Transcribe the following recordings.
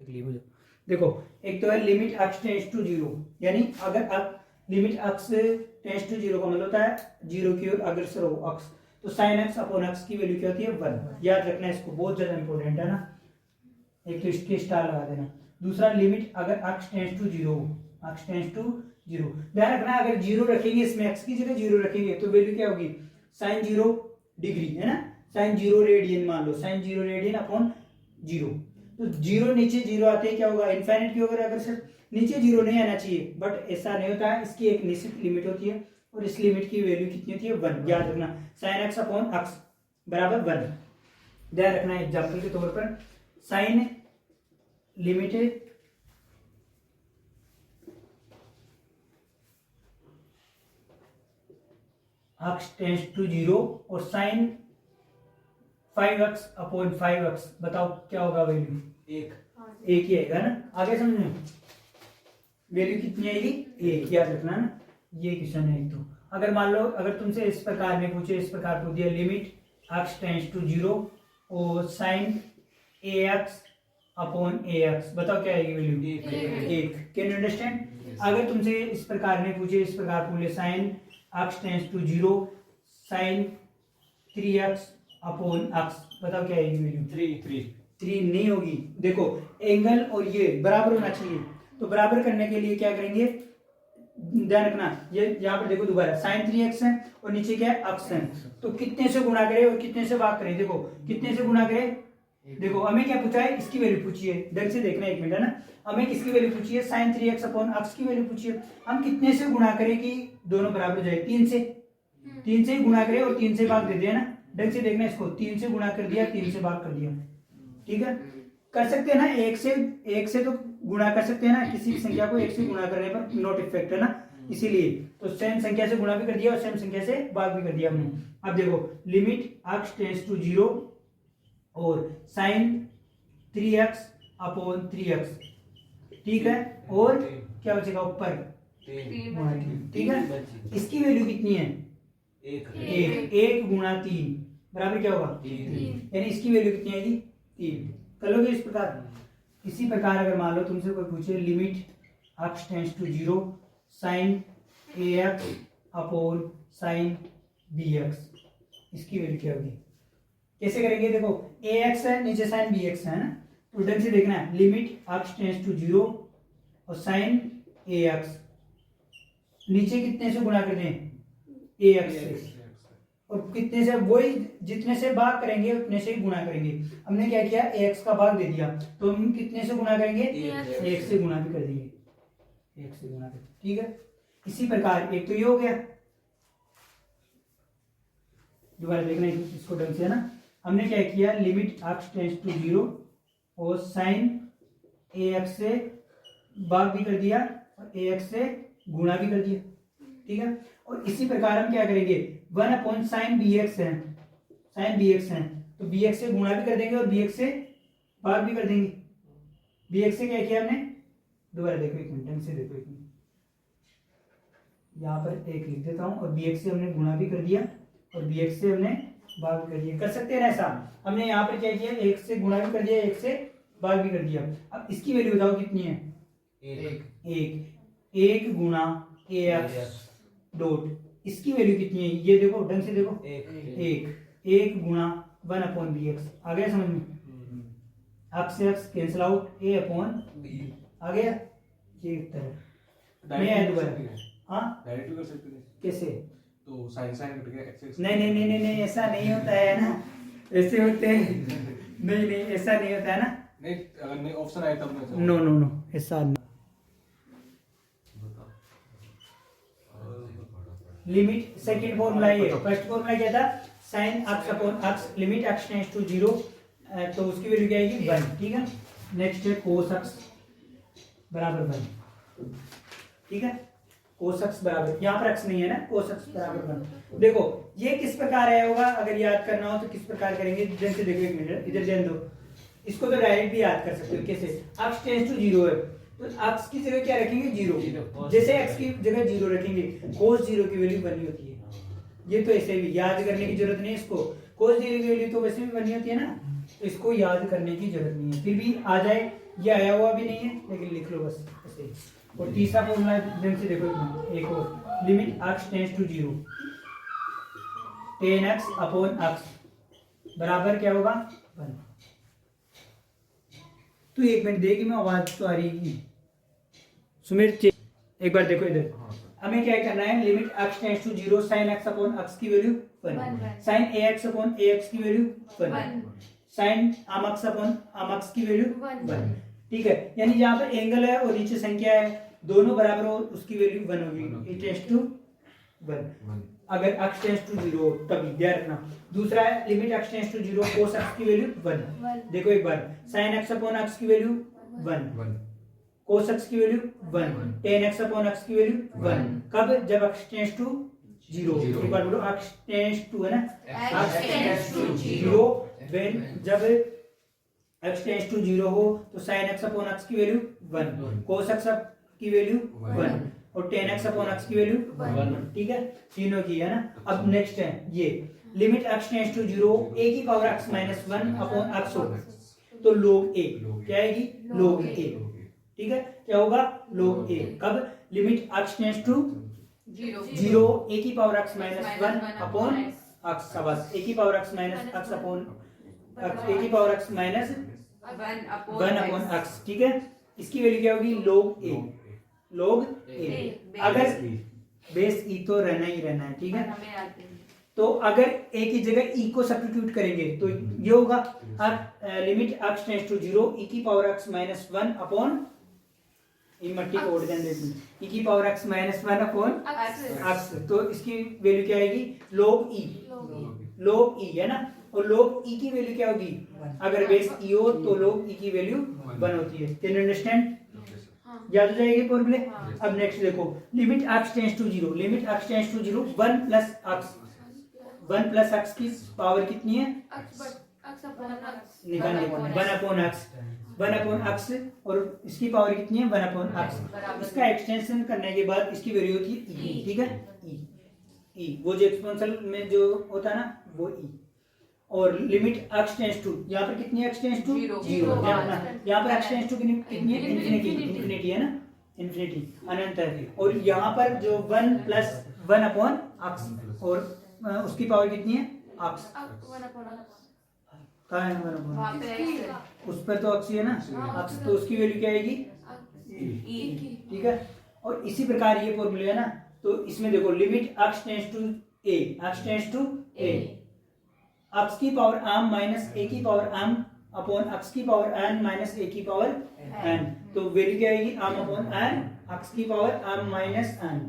देखो एक तो है limit x tends to zero, यानी अगर आप limit x tends to zero का मतलब होता है जीरो की ओर अग्रसर हो x, तो sin x अपॉन x की वैल्यू क्या होती है 1। याद रखना है इसको, बहुत ज्यादा इंपॉर्टेंट है ना। एक तो इसके स्टार लगा देना। दूसरा लिमिट अगर x टेंड्स टू जीरो हो, x टेंड्स टू जीरो, ध्यान रखना अगर जीरो रखेंगे इसमें x की जगह जीरो रखेंगे तो वैल्यू क्या होगी sin जीरो डिग्री है ना, sin जीरो रेडियन मान लो, sin zero radian upon zero. तो जीरो नीचे जीरो आते ही क्या होगा इनफाइनाइट की होगा, अगर सर नीचे जीरो नहीं आना चाहिए, बट ऐसा नहीं होता है, इसकी एक निश्चित लिमिट होती है और इस लिमिट की वैल्यू कितनी होती है 1। याद रखना sin x अपॉन x बराबर 1। ध्यान रखना एग्जांपल के तौर पर sin limited x tends to zero और sin 5x अपॉन 5x, बताओ क्या होगा वैल्यू एक ही आएगा ना। आगे समझो वैल्यू कितनी आएगी एक, याद रखना ना। ये क्वेश्चन है एक तो। अगर मान लो अगर तुमसे इस प्रकार में पूछे, इस प्रकार पूछ दिया limit x tends to zero और sin ax अपॉन ax, बताओ क्या आएगी वैल्यू एक। Can you understand. अगर तुमसे इस प्रकार में पूछे, इस प्रकार पूछ ले sin x tends to zero sin 3x upon x, बताओ क्या आएगी वैल्यू 3 नहीं होगी। देखो एंगल और ये बराबर होना चाहिए, तो बराबर करने के लिए क्या करेंगे, ध्यान रखना ये यहाँ पर देखो दोबारा sin 3x है और नीचे क्या है x है, तो कितने से गुणा करें और कितने से भाग करें। देखो कितने से गुणा करें, देखो हमें क्या पूछा है इसकी वैल्यू पूछी है, ढंग से देखना एक मिनट है ना। हमें किसकी वैल्यू पूछी है sin 3x अपॉन x की वैल्यू पूछी है। हम कितने से गुणा करें कि दोनों बराबर हो जाए, 3 से गुणा करें और 3 से भाग दे दिया ना। ढंग से देखना इसको, 3 से गुणा कर दिया 3 से भाग कर दिया, ठीक है। कर सकते हैं ना, एक से तो गुणा कर सकते हैं ना, किसी संख्या को एक से गुणा करने पर नॉट इफेक्ट है ना, इसीलिए तो सेम संख्या से गुणा भी कर दिया और सेम संख्या से भाग भी कर दिया हमने। अब देखो limit x tends to zero और sin 3x अपॉन 3x, ठीक है, और क्या बचेगा ऊपर ठीक है। इसकी वैल्यू कितनी है एक गुणा 3 बराबर क्या होगा 3, यानी इसकी वैल्यू कितनी आएगी 3। कर लोगे इस प्रकार। इसी प्रकार अगर मान लो तुमसे कोई पूछे limit x tends to zero sin ax upon sin bx, इसकी वैल्यू क्या होगी, कैसे करेंगे। देखो ax है नीचे sin bx है ना, तो ढंग से देखना है limit x tends to zero और sin ax, नीचे कितने से गुणा कर दें ax से, और कितने से वही जितने से भाग करेंगे उतने से ही गुणा करेंगे। हमने क्या किया x का भाग दे दिया, तो हम कितने से गुणा करेंगे 1 से गुणा भी कर देंगे, 1 से गुणा कर, ठीक है। इसी प्रकार एक तो ये हो गया, दोबारा देखना इसको ढंग से है ना। हमने क्या किया limit x tends to zero और sin ax से भाग भी कर दिया और ax से गुणा भी कर दिया, ठीक है। और इसी प्रकार हम क्या करेंगे 1 अपॉन sin bx है, sin bx है तो bx से गुणा भी कर देंगे और bx से भाग भी कर देंगे। bx से क्या किया हमने, दोबारा देखो एक मिनट, ढंग से देखो एक मिनट, यहाँ पर एक लिख देता हूँ, और bx से हमने गुणा भी कर दिया और bx से हमने भाग भी कर दिया। कर सकते हैं ना ऐसा, हमने यहाँ पर क्या किया 1 से गुणा भी कर दिया 1 से भाग भी कर दिया। अब इसकी वैल्यू बताओ कितनी है एक गुणा ax डॉट, इसकी वैल्यू कितनी है ये देखो ढंग से देखो एक गुणा 1 अपॉन bx, आ गया समझ में। x से x cancel out, a upon b आ गया, ये उत्तर है। नहीं आया दोबारा, हाँ डायरेक्ट कर सकते हैं कैसे, तो sin कट गया x नहीं ऐसा नहीं होता है ना, ऐसे होते हैं नहीं ऐसा नहीं होता है ना, नहीं अगर नहीं ऑप्शन आया तब मैं नो ऐसा नहीं। लिमिट सेकंड फॉर्मूला ये, फर्स्ट फॉर्मूला क्या था sin x upon x, limit x tends to zero, तो उसकी वैल्यू क्या आएगी 1, ठीक है। नेक्स्ट है cos x बराबर 1, ठीक है, cos x बराबर, यहाँ पर x नहीं है ना, cos x बराबर 1। देखो ये किस प्रकार आया होगा, अगर याद करना हो तो किस प्रकार करेंगे, जैसे देखो एक मिनट इधर ध्यान दो, इसको तो डायरेक्ट भी याद कर सकते हो कैसे, x टेंड्स टू जीरो है तो x की जगह क्या रखेंगे जीरो, जैसे x की जगह जीरो रखेंगे cos जीरो की वैल्यू 1 होती है। ये तो ऐसे भी याद करने की जरूरत नहीं है इसको, cos जीरो की वैल्यू तो वैसे भी 1 होती है ना, तो इसको याद करने की जरूरत नहीं है। फिर भी आ जाए ये आया हुआ भी नहीं है लेकिन लिख लो बस ऐसे। और तीसरा फॉर्मूला ध्यान से देखो एक और, limit x tends to 0 tan x upon x बराबर क्या होगा 1। तो एक मिनट देखिए मैं आवाज तो आ रही है सुमिर, एक बार देखो इधर। हमें क्या करना है, limit x tends to 0 sin x upon x की value 1, sin ax upon ax की वैल्यू 1, sin आम x अपॉन आम x की वैल्यू 1। ठीक है, यानी जहां पर एंगल है और नीचे संख्या है दोनों बराबर हो उसकी वैल्यू 1 होगी, it टेंड्स टू 1 अगर x टेंड्स टू 0 तभी ध्यान रखना। दूसरा है limit x tends to 0 cos x की वैल्यू 1। देखो एक बार, sin x अपॉन x की वैल्यू 1, cos x की value 1, tan x upon x की वैल्यू 1। कब? जब x टेंड्स टू 0। एक बार बोलो x टेंड्स टू, है ना, x टेंड्स टू 0 व्हेन जब x टेंड्स टू 0 हो तो sin x अपॉन x की वैल्यू 1, cos x की वैल्यू 1 और tan x अपॉन x की वैल्यू 1। ठीक है, तीनों की है ना। अब नेक्स्ट है ये limit x tends to 0 a की power x minus 1 upon x हो तो log a क्या आएगी, log a। ठीक है, क्या होगा log a। कब? Limit x tends to 0 a की power x minus 1 upon x, शाबाश, a की power x minus x upon a की power x minus 1 upon x। ठीक है, इसकी वैल्यू क्या होगी log a, log a। अगर बेस e तो रहना ही रहना है, ठीक है। तो अगर a की जगह e को सब्स्टिट्यूट करेंगे तो ये होगा limit x tends to 0 e की पावर x माइनस 1 अपॉन मट्टी को उड़ देने देती, e की power x minus 1 upon x। तो इसकी वैल्यू क्या आएगी log e, log e है ना। और log e की वैल्यू क्या होगी, अगर बेस e हो तो log e की वैल्यू 1 होती है। Can you understand? याद हो जाएगी फॉर्मूले। अब नेक्स्ट देखो, limit x tends to 0, limit x tends to 0 1 plus x, 1 plus x की पावर कितनी है, निकालने 1 अपॉन x, 1 अपॉन x और इसकी पावर कितनी है 1 अपॉन x। इसका एक्सटेंशन करने के बाद इसकी वैल्यू होती है e। ठीक है, e वो जो एक्सपोनेंशियल में जो होता है ना वो e। और लिमिट x टेंड्स टू, यहाँ पर कितनी x टेंड्स टू 0, यहाँ पर x टेंड्स टू कितनी है इन्फिनिटी है ना, इन्फिनिटी अनंत है। और यहाँ पर जो 1 प्लस 1 अपॉन x और उसकी पावर कितनी है x, कहाँ है 1 अपॉन, उस पर तो x है ना x, तो उसकी वैल्यू क्या आएगी e। ठीक है, और इसी प्रकार ये फॉर्मूला है ना। तो इसमें देखो limit x tends to a, x tends to a, x की पावर m माइनस a की पावर m अपॉन x की पावर n माइनस a की पावर n। तो वैल्यू क्या आएगी m अपॉन n, x की पावर m माइनस n।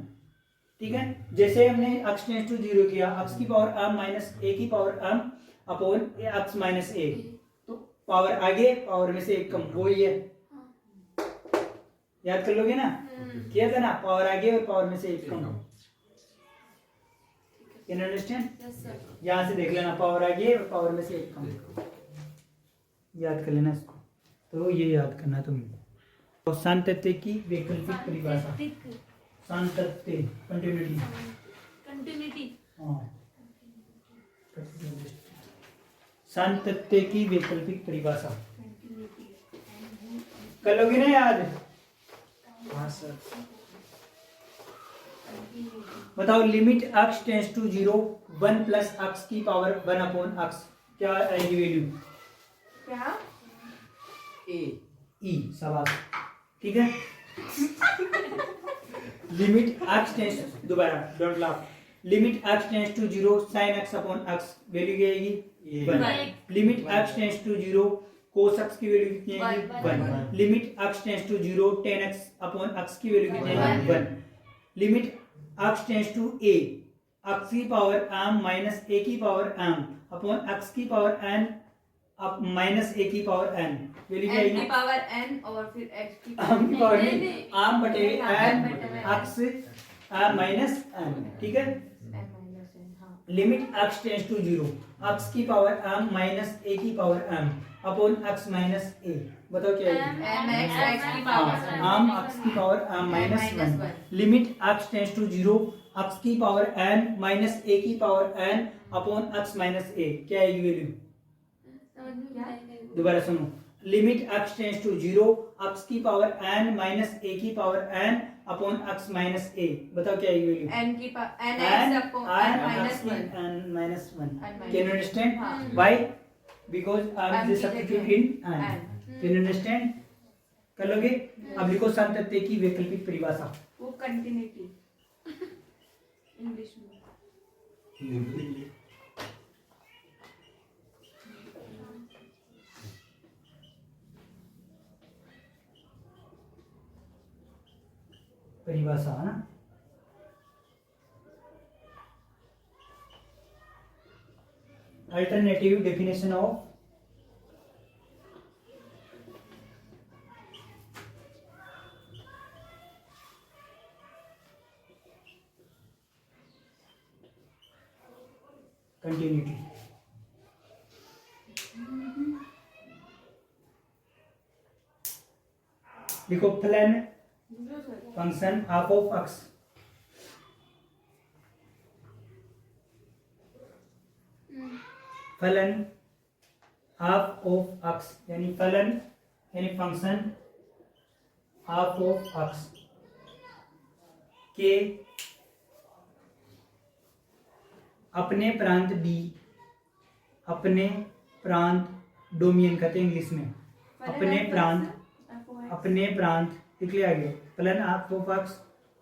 ठीक है, जैसे हमने x टेंड्स टू 0 किया, x की पावर m माइनस a की power m upon x minus a, तो पावर आगे पावर में से एक कम, वो ही है, याद कर लोगे ना, किया था ना, पावर आगे और पावर में से एक कम। Can you understand? यहाँ से देख लेना, पावर आगे और पावर में से एक कम, याद कर लेना इसको। तो ये याद करना तुम्हें। तो सांतत्य की वैकल्पिक परिभाषा, सांतत्य कंटिन्यूटी, हाँ, सांतत्य की वैकल्पिक परिभाषा कर लोगे ना याद? हाँ सर। बताओ limit x tends to 0 1 plus x की पावर 1 अपॉन x, क्या आएगी वैल्यू, क्या e, शाबाश। ठीक है, लिमिट x टेंड्स, दोबारा don't laugh, limit x tends to 0 sin x upon x, value क्या आएगी 1। Limit x tends to 0 cos x की वैल्यू कितनी आएगी 1। Limit x tends to 0 tan x upon x की वैल्यू कितनी आएगी 1। Limit x tends to a, x की power m minus a की पावर m अपॉन x की पावर n माइनस a की पावर n, वैल्यू क्या आएगी पावर n और फिर x की पावर m बटे n x माइनस n। ठीक है, limit x tends to 0 x की पावर m माइनस a की power m upon x minus a, बताओ क्या है x की पावर m x की power m minus 1। Limit x tends to 0 x की पावर n माइनस a की power n upon x minus a, क्या आएगी वैल्यू, दोबारा सुनो, limit x tends to 0 x की पावर n माइनस a की power n upon x minus a, बताओ क्या आएगी वैल्यू? n की n x upon n minus 1. n minus 1. N minus Can you one. understand? हाँ. Why? Because I am M the की substitute जगह in n. n. Can you understand? कर लोगे? अब लिखो सातत्य की वैकल्पिक परिभाषा। वो कंटिन्यूटी इंग्लिश में। परिभाषा है ना, अल्टरनेटिव डेफिनेशन ऑफ कंटिन्यूटी। लिखो फलन फंक्शन हाफ ऑफ एक्स फलन हाफ ऑफ एक्स यानी फलन यानी फंक्शन हाफ ऑफ एक्स के अपने प्रांत डी, अपने प्रांत डोमियन कहते हैं इंग्लिश में, अपने प्रांत लिख लिया गया फलन हाफ ऑफ एक्स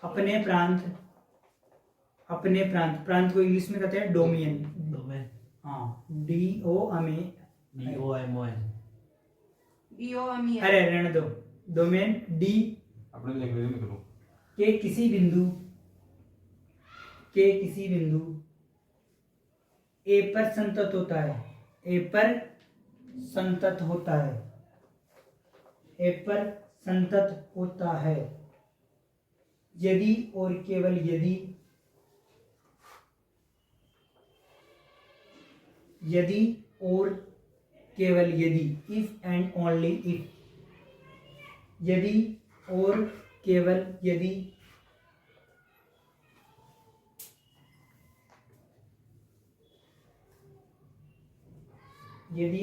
अपने प्रांत को इंग्लिश में कहते हैं डोमियन। हाँ DOMIN। अरे रहने दो, डोमेन डी अपने लैंग्वेज में करो। के किसी बिंदु ए पर संतत होता है, ए पर संतत होता है यदि और केवल यदि इफ एंड ओनली इफ, यदि और केवल यदि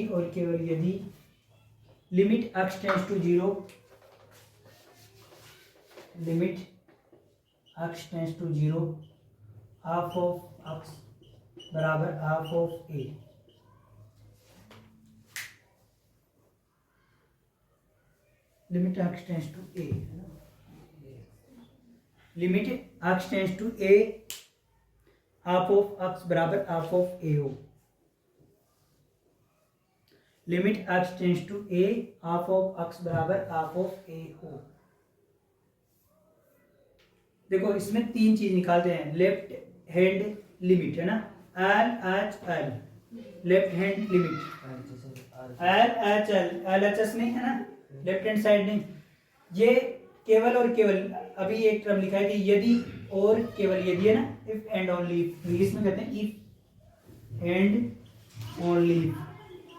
और केवल यदि limit x tends to 0, limit x tends to 0 half of x बराबर half of a, limit x tends to a, limit x tends to a half of x बराबर half of a हो, limit x tends to a half of x बराबर half of a हो। देखो इसमें तीन चीज निकालते हैं, लेफ्ट हैंड लिमिट है ना, LHL left hand limit, LHS नहीं है ना, लेफ्ट हैंड साइड नहीं, ये केवल और केवल, अभी एक टर्म लिखा है कि यदि और केवल यदि है ना, इफ एंड ओनली, इंग्लिश में कहते हैं इफ एंड ओनली।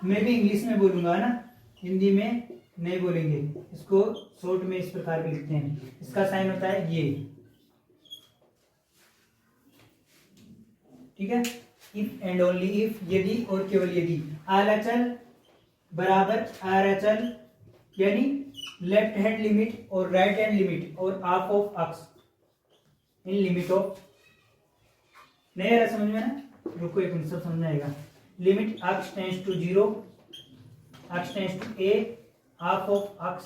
मैं भी इंग्लिश में बोलूंगा ना, हिंदी में नहीं बोलेंगे, इसको शॉर्ट में इस प्रकार भी लिखते हैं, इसका साइन होता है ये, ठीक है, इफ एंड ओनली इफ, यदि और केवल यदि, LHL बराबर RHL यानी लेफ्ट हैंड लिमिट और राइट हैंड लिमिट और half of x in limit of, नहीं आ रहा समझ में ना, रुको एक मिनट सब समझ आएगा। Limit x tends to 0, x tends to a half of x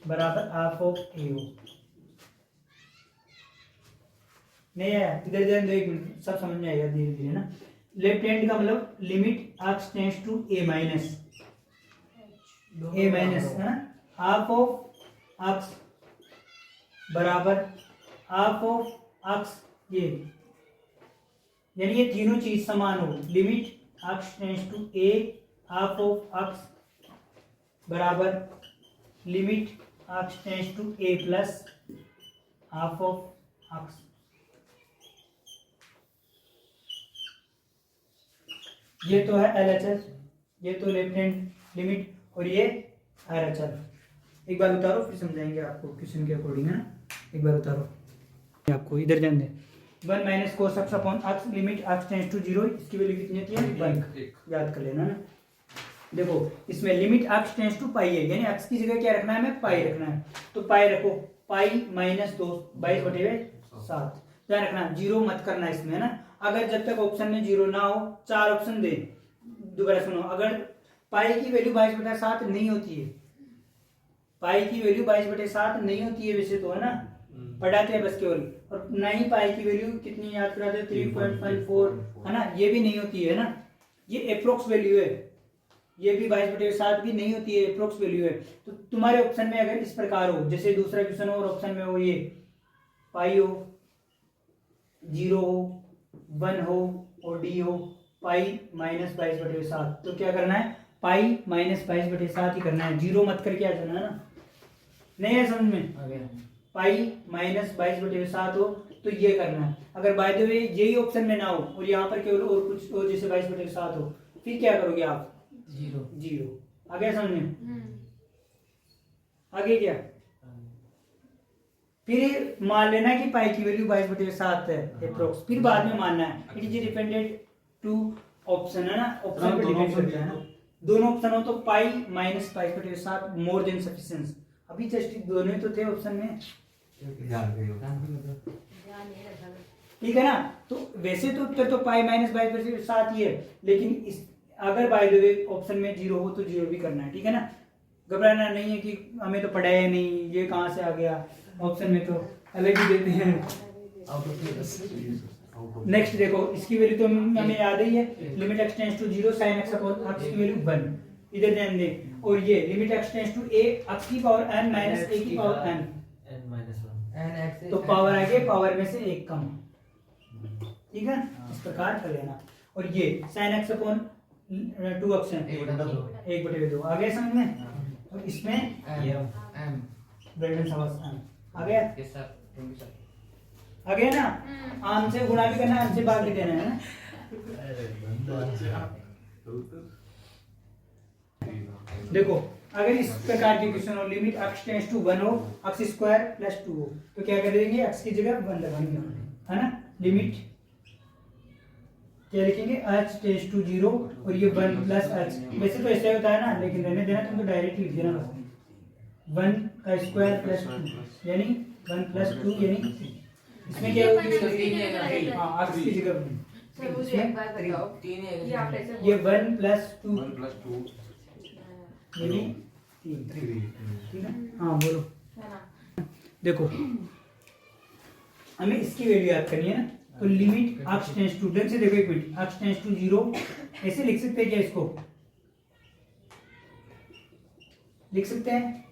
बराबर हाफ ऑफ a हो। नहीं आया, इधर ध्यान दो एक मिनट, सब समझ में आएगा धीरे धीरे ना। लेफ्ट हैंड का मतलब limit x tends to a minus है ना, हाफ ऑफ x बराबर हाफ ऑफ x, ये यानी ये तीनों चीज समान हो, limit x tends to a half of x बराबर limit x tends to a plus half of x। ये तो है LHS, ये तो लेफ्ट हैंड लिमिट और ये RHL। एक बार उतारो फिर समझाएंगे आपको क्वेश्चन के अकॉर्डिंग है ना, एक बार उतारो आपको, इधर जान दे 1 minus cos x upon x limit x tends to 0, इसकी वैल्यू कितनी होती है 1, याद कर लेना ना। देखो इसमें लिमिट x टेंस टू पाई है, यानी x की जगह क्या रखना है, हमें पाई रखना है। तो पाई रखो, पाई माइनस 2 22/7। ध्यान रखना जीरो मत करना इसमें, है ना। अगर जब तक ऑप्शन में जीरो ना हो, 4 ऑप्शन दे, दोबारा सुनो, अगर पाई की वैल्यू 22/7 नहीं होती है, पाई की वैल्यू 22/7 नहीं होती है वैसे तो, है ना, पढ़ाते हैं बस केवल, और ना ही पाई की वैल्यू कितनी याद कराते हैं 3.14, है ना, ये भी नहीं होती है ना, ये अप्रोक्स वैल्यू है, ये भी 22/7 भी नहीं होती है, अप्रोक्स वैल्यू है। तो तुम्हारे ऑप्शन में अगर इस प्रकार हो, जैसे दूसरा क्वेश्चन हो और ऑप्शन में हो ये पाई हो, 0 हो, 1 हो और डी हो, पाई माइनस 22/7, तो क्या करना है, पाई माइनस 22/7 ही करना है, जीरो मत करके आ जाना, है ना। नहीं है समझ में, पाई माइनस 22/7 हो तो ये करना है। अगर बाय द वे यही ऑप्शन में ना हो और यहाँ पर केवल और कुछ और जैसे 22/7 हो, फिर क्या करोगे आप, जीरो। आगे समझ में, आगे क्या, फिर मान लेना कि पाई की वैल्यू 22/7 है अप्रोक्स, फिर बाद में मानना है it is dependent to option, है ना, ऑप्शन पे डिपेंड करता है ना। दोनों ऑप्शन हो तो pi minus 22/7 more than sufficient, अभी जस्ट दोनों ही तो थे ऑप्शन में, ठीक है ना। तो वैसे तो उत्तर तो पाई माइनस 22/7 ही है, लेकिन इस अगर बाय द वे ऑप्शन में जीरो हो तो जीरो भी करना है, ठीक है ना। घबराना नहीं है कि हमें तो पढ़ाया नहीं, ये कहाँ से आ गया, ऑप्शन में तो अलग ही देते हैं। नेक्स्ट देखो, इसकी वैल्यू तो हमें याद ही है, limit x tends to 0 sin x upon x की वैल्यू 1, इधर ध्यान दे, और ये limit x tends to a x की पावर n माइनस a की पावर n, तो पावर आगे पावर में से एक कम, ठीक है, इस प्रकार कर लेना। और ये sin x अपॉन 2x है 1/2, आ गया समझ में। और इसमें ब्रेडन सवास आ गया, आ गया ना। आम से गुणा भी करना है, आम से भाग भी देना है ना। देखो अगर इस प्रकार के क्वेश्चन हो, लिमिट x टेंड्स टू 1 हो, x स्क्वायर प्लस 2 हो, तो क्या कर देंगे, x की जगह 1 लगाएंगे, है ना। लिमिट क्या लिखेंगे, h टेंड्स टू 0 और ये 1 प्लस h, वैसे तो ऐसा होता है ना, लेकिन रहने देना, तुम तो डायरेक्ट लिख देना बस, 1 का स्क्वायर प्लस 2 यानी 1 प्लस 2 यानी इसमें क्या होगी, हाँ x की जगह सर मुझे एक बात बताओ, ये आप ऐसे ये 1 प्लस 2 ये भी 3, ठीक है, हाँ बोलो। है ना, देखो हमें इसकी वैल्यू याद करनी है ना, तो लिमिट x टेंड्स टू, ढंग से देखो एक मिनट, x टेंड्स टू 0 ऐसे लिख सकते हैं क्या, इसको लिख सकते हैं,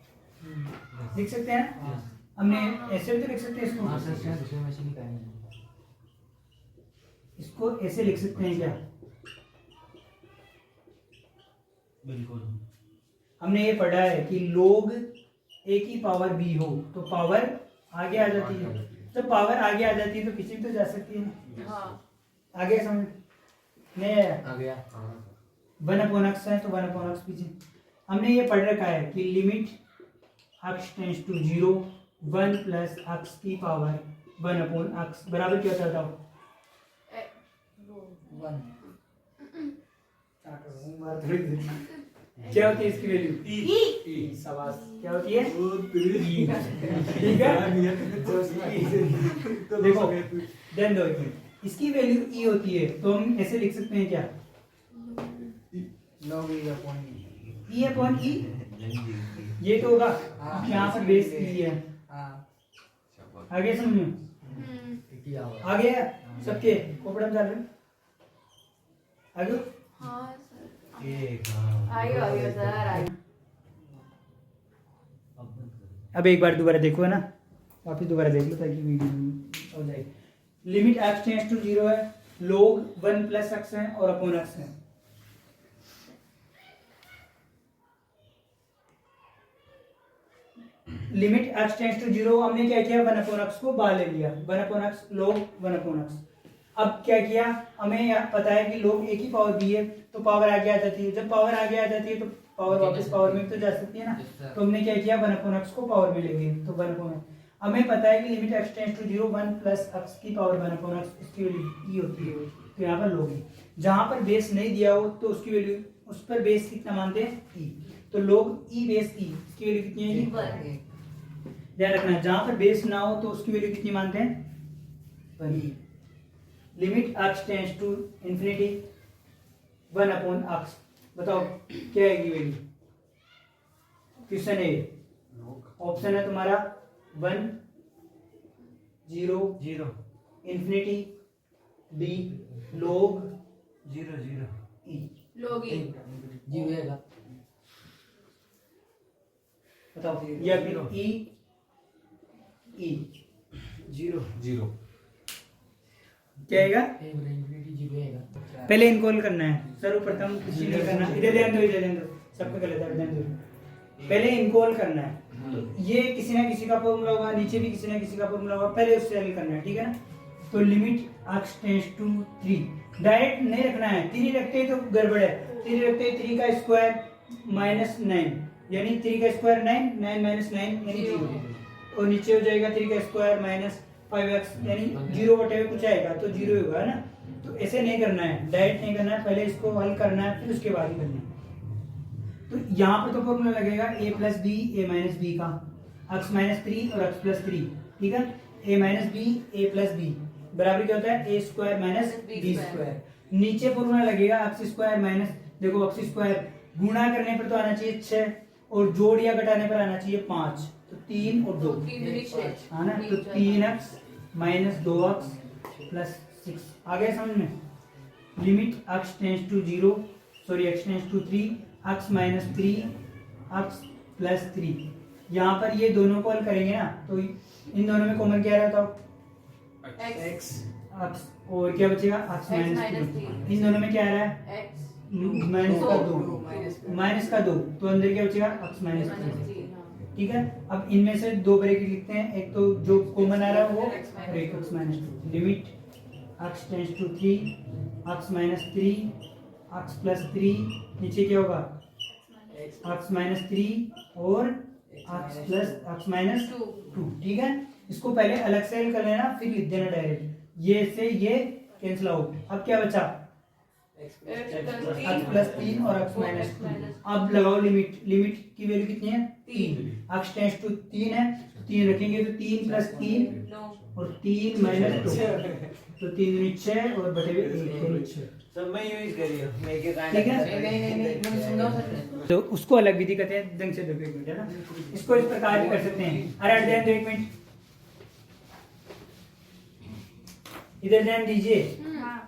लिख सकते हैं ना, हमने ऐसे भी तो लिख सकते हैं इसको ऐसे लिख सकते हैं क्या, बिल्कुल। हमने ये पढ़ा है कि log a की पावर b हो तो पावर आगे आ जाती है, जब पावर आगे आ जाती है तो पीछे भी तो जा सकती है। हाँ, आगे समझ नहीं आया, आ गया 1/x है तो 1/x पीछे। हमने ये पढ़ रखा है कि limit x tends to 0 1 plus x की पावर 1/x बराबर क्या होता है, क्या होती है इसकी वैल्यू, ई सवास क्या होती है, ठीक है। देखो देन दो एक मिनट, इसकी वैल्यू ई होती है तो हम ऐसे लिख सकते हैं क्या, ई अपॉन ई, ये तो होगा यहाँ पर बेस ई है, आगे समझो, आ गया सबके कोपड़म चाल रहे आगे, हाँ सर, आइयो सर आइयो। अब एक बार दोबारा देखो, है ना, वापिस दोबारा देख लो ताकि वीडियो हो जाए। लिमिट x टेंड्स टू 0 है, log 1 प्लस x है और अपॉन x है, लिमिट x टेंड्स टू 0 हमने क्या किया, 1/x को बाहर ले लिया, 1/x log 1/x। अब क्या किया, हमें पता है कि log a की पावर b है तो पावर आगे आ जाती है, जब पावर आगे आ जाती है तो पावर वापस पावर में तो जा सकती है ना, तो हमने क्या किया 1/x को पावर में ले गए तो 1/x। हमें पता है कि limit x tends to 0 1 plus x की पावर 1/x इसकी वैल्यू e होती है, तो यहाँ पर लोगे, जहाँ पर बेस नहीं दिया हो तो उसकी वैल्यू उस पर बेस कितना मानते हैं ई, तो log ई बेस ई, इसकी वैल्यू कितनी है वन। ध्यान रखना, जहां पर बेस ना हो तो उसकी वैल्यू कितनी मानते हैं e. Limit x tends to infinity 1/x, बताओ क्या आएगी वैल्यू? क्वेश्चन ए, ऑप्शन है तुम्हारा 1 0 0 इंफिनिटी, बी log 0 0 ई। लोगी बताओ या फिर ई ई 0 जीरो। क्या आएगा? पहले इनकॉल करना है सर्वप्रथम, कुछ नहीं करना, इधर ध्यान दो, इधर ध्यान दो, सबको गलत है, ध्यान दो। पहले इनकॉल करना है, तो ये किसी ना किसी का फॉर्मूला होगा, नीचे भी किसी ना किसी का फॉर्मूला होगा, पहले उससे हल करना है, ठीक है ना। तो limit x tends to 3, direct नहीं रखना है, 3 रखते हैं तो गड़बड़ है, 3 रखते हैं 3 का स्क्वायर माइनस 9, यानी 3 का स्क्वायर 9, 9 माइनस 9 यानी 0, और नीचे हो जाएगा 3 का स्क्वायर माइनस 5x यानी 0 बटे कुछ आएगा तो 0 होगा ना। तो ऐसे नहीं करना है, डायरेक्ट नहीं करना है, पहले इसको हल करना है फिर उसके बाद ही करना है। तो यहाँ पर तो फॉर्मूला लगेगा a plus b a minus b का, x माइनस 3 और x प्लस 3, ठीक है। a minus b a plus b बराबर क्या होता है? a square minus b square. नीचे फॉर्मूला लगेगा x स्क्वायर माइनस, देखो x स्क्वायर गुणा करने पर तो आना चाहिए 6 और जोड़ या घटाने पर आना चाहिए 5, तो 3 और 2 हाँ ना, तो 3x माइनस 2x प्लस 6 आ गया समझ में। Limit x tends to 0 sorry x tends to 3 x minus 3 x plus 3, यहाँ पर ये दोनों को हल करेंगे ना तो इन दोनों में कॉमन क्या रहता है? x x और क्या बचेगा? x minus 3। इन दोनों में क्या आ रहा है? x माइनस का 2, माइनस का 2, तो अंदर क्या बचेगा? x माइनस 3, ठीक है। अब इनमें से दो ब्रैकेट लिखते हैं, एक तो जो कॉमन आ रहा है वो और एक x minus 2। Limit x tends to 3 x minus 3 x plus 3, नीचे क्या होगा? x माइनस 3 और x प्लस x माइनस 2, ठीक है। इसको पहले अलग से हल कर लेना फिर लिख देना डायरेक्ट, ये से ये कैंसिल आउट। अब क्या बचा? x प्लस 3 और x माइनस 2। अब लगाओ लिमिट, लिमिट की वैल्यू कितनी है? 3, x टेंड्स टू 3 है, 3 रखेंगे तो 3 प्लस 3 और 3 माइनस 2, तो 3 दूनी 6 और बटे हुए 1 यानी 6। सब मैं यूज करियो, मैं के कांड ठीक है? नहीं तो उसको अलग विधि कहते हैं, ढंग से देखो एक मिनट, है ना। इसको इस प्रकार भी कर सकते हैं। अरे ध्यान दो एक मिनट, इधर ध्यान दीजिए,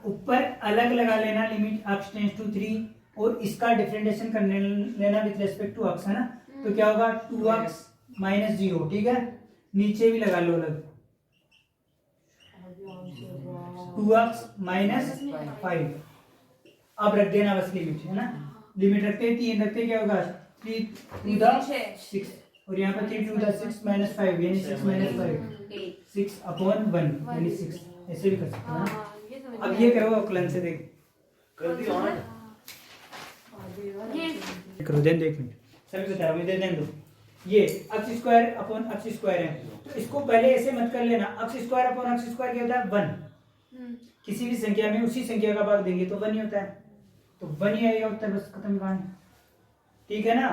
ऊपर अलग लगा लेना लिमिट x टेंड्स टू 3 और इसका डिफरेंशिएशन करने लेना विद रिस्पेक्ट टू x, है ना। तो क्या होगा? 2x माइनस 0, ठीक है। नीचे भी लगा लो अलग, 2x माइनस 5। अब रख देना बस लिमिट, है ना। लिमिट रखते हैं 3 रखते हैं, क्या होगा? 3 टू द 6 और यहाँ पर 3 टू द 6 माइनस 5 यानी 6 माइनस 5 6 अपॉन 1 यानी 6, ऐसे भी कर सकते हैं ना। अब ये करो अवकलन से, देख कर दी ऑन। करो, ध्यान दो एक मिनट, सभी बता रहा हूँ, इधर ध्यान दो। ये x square upon x square है, तो इसको पहले ऐसे मत कर लेना। x square upon x square क्या होता है? 1। किसी भी संख्या में उसी संख्या का भाग देंगे तो 1 ही होता है, तो 1 ही आएगा उत्तर, बस खत्म कहानी, ठीक है ना।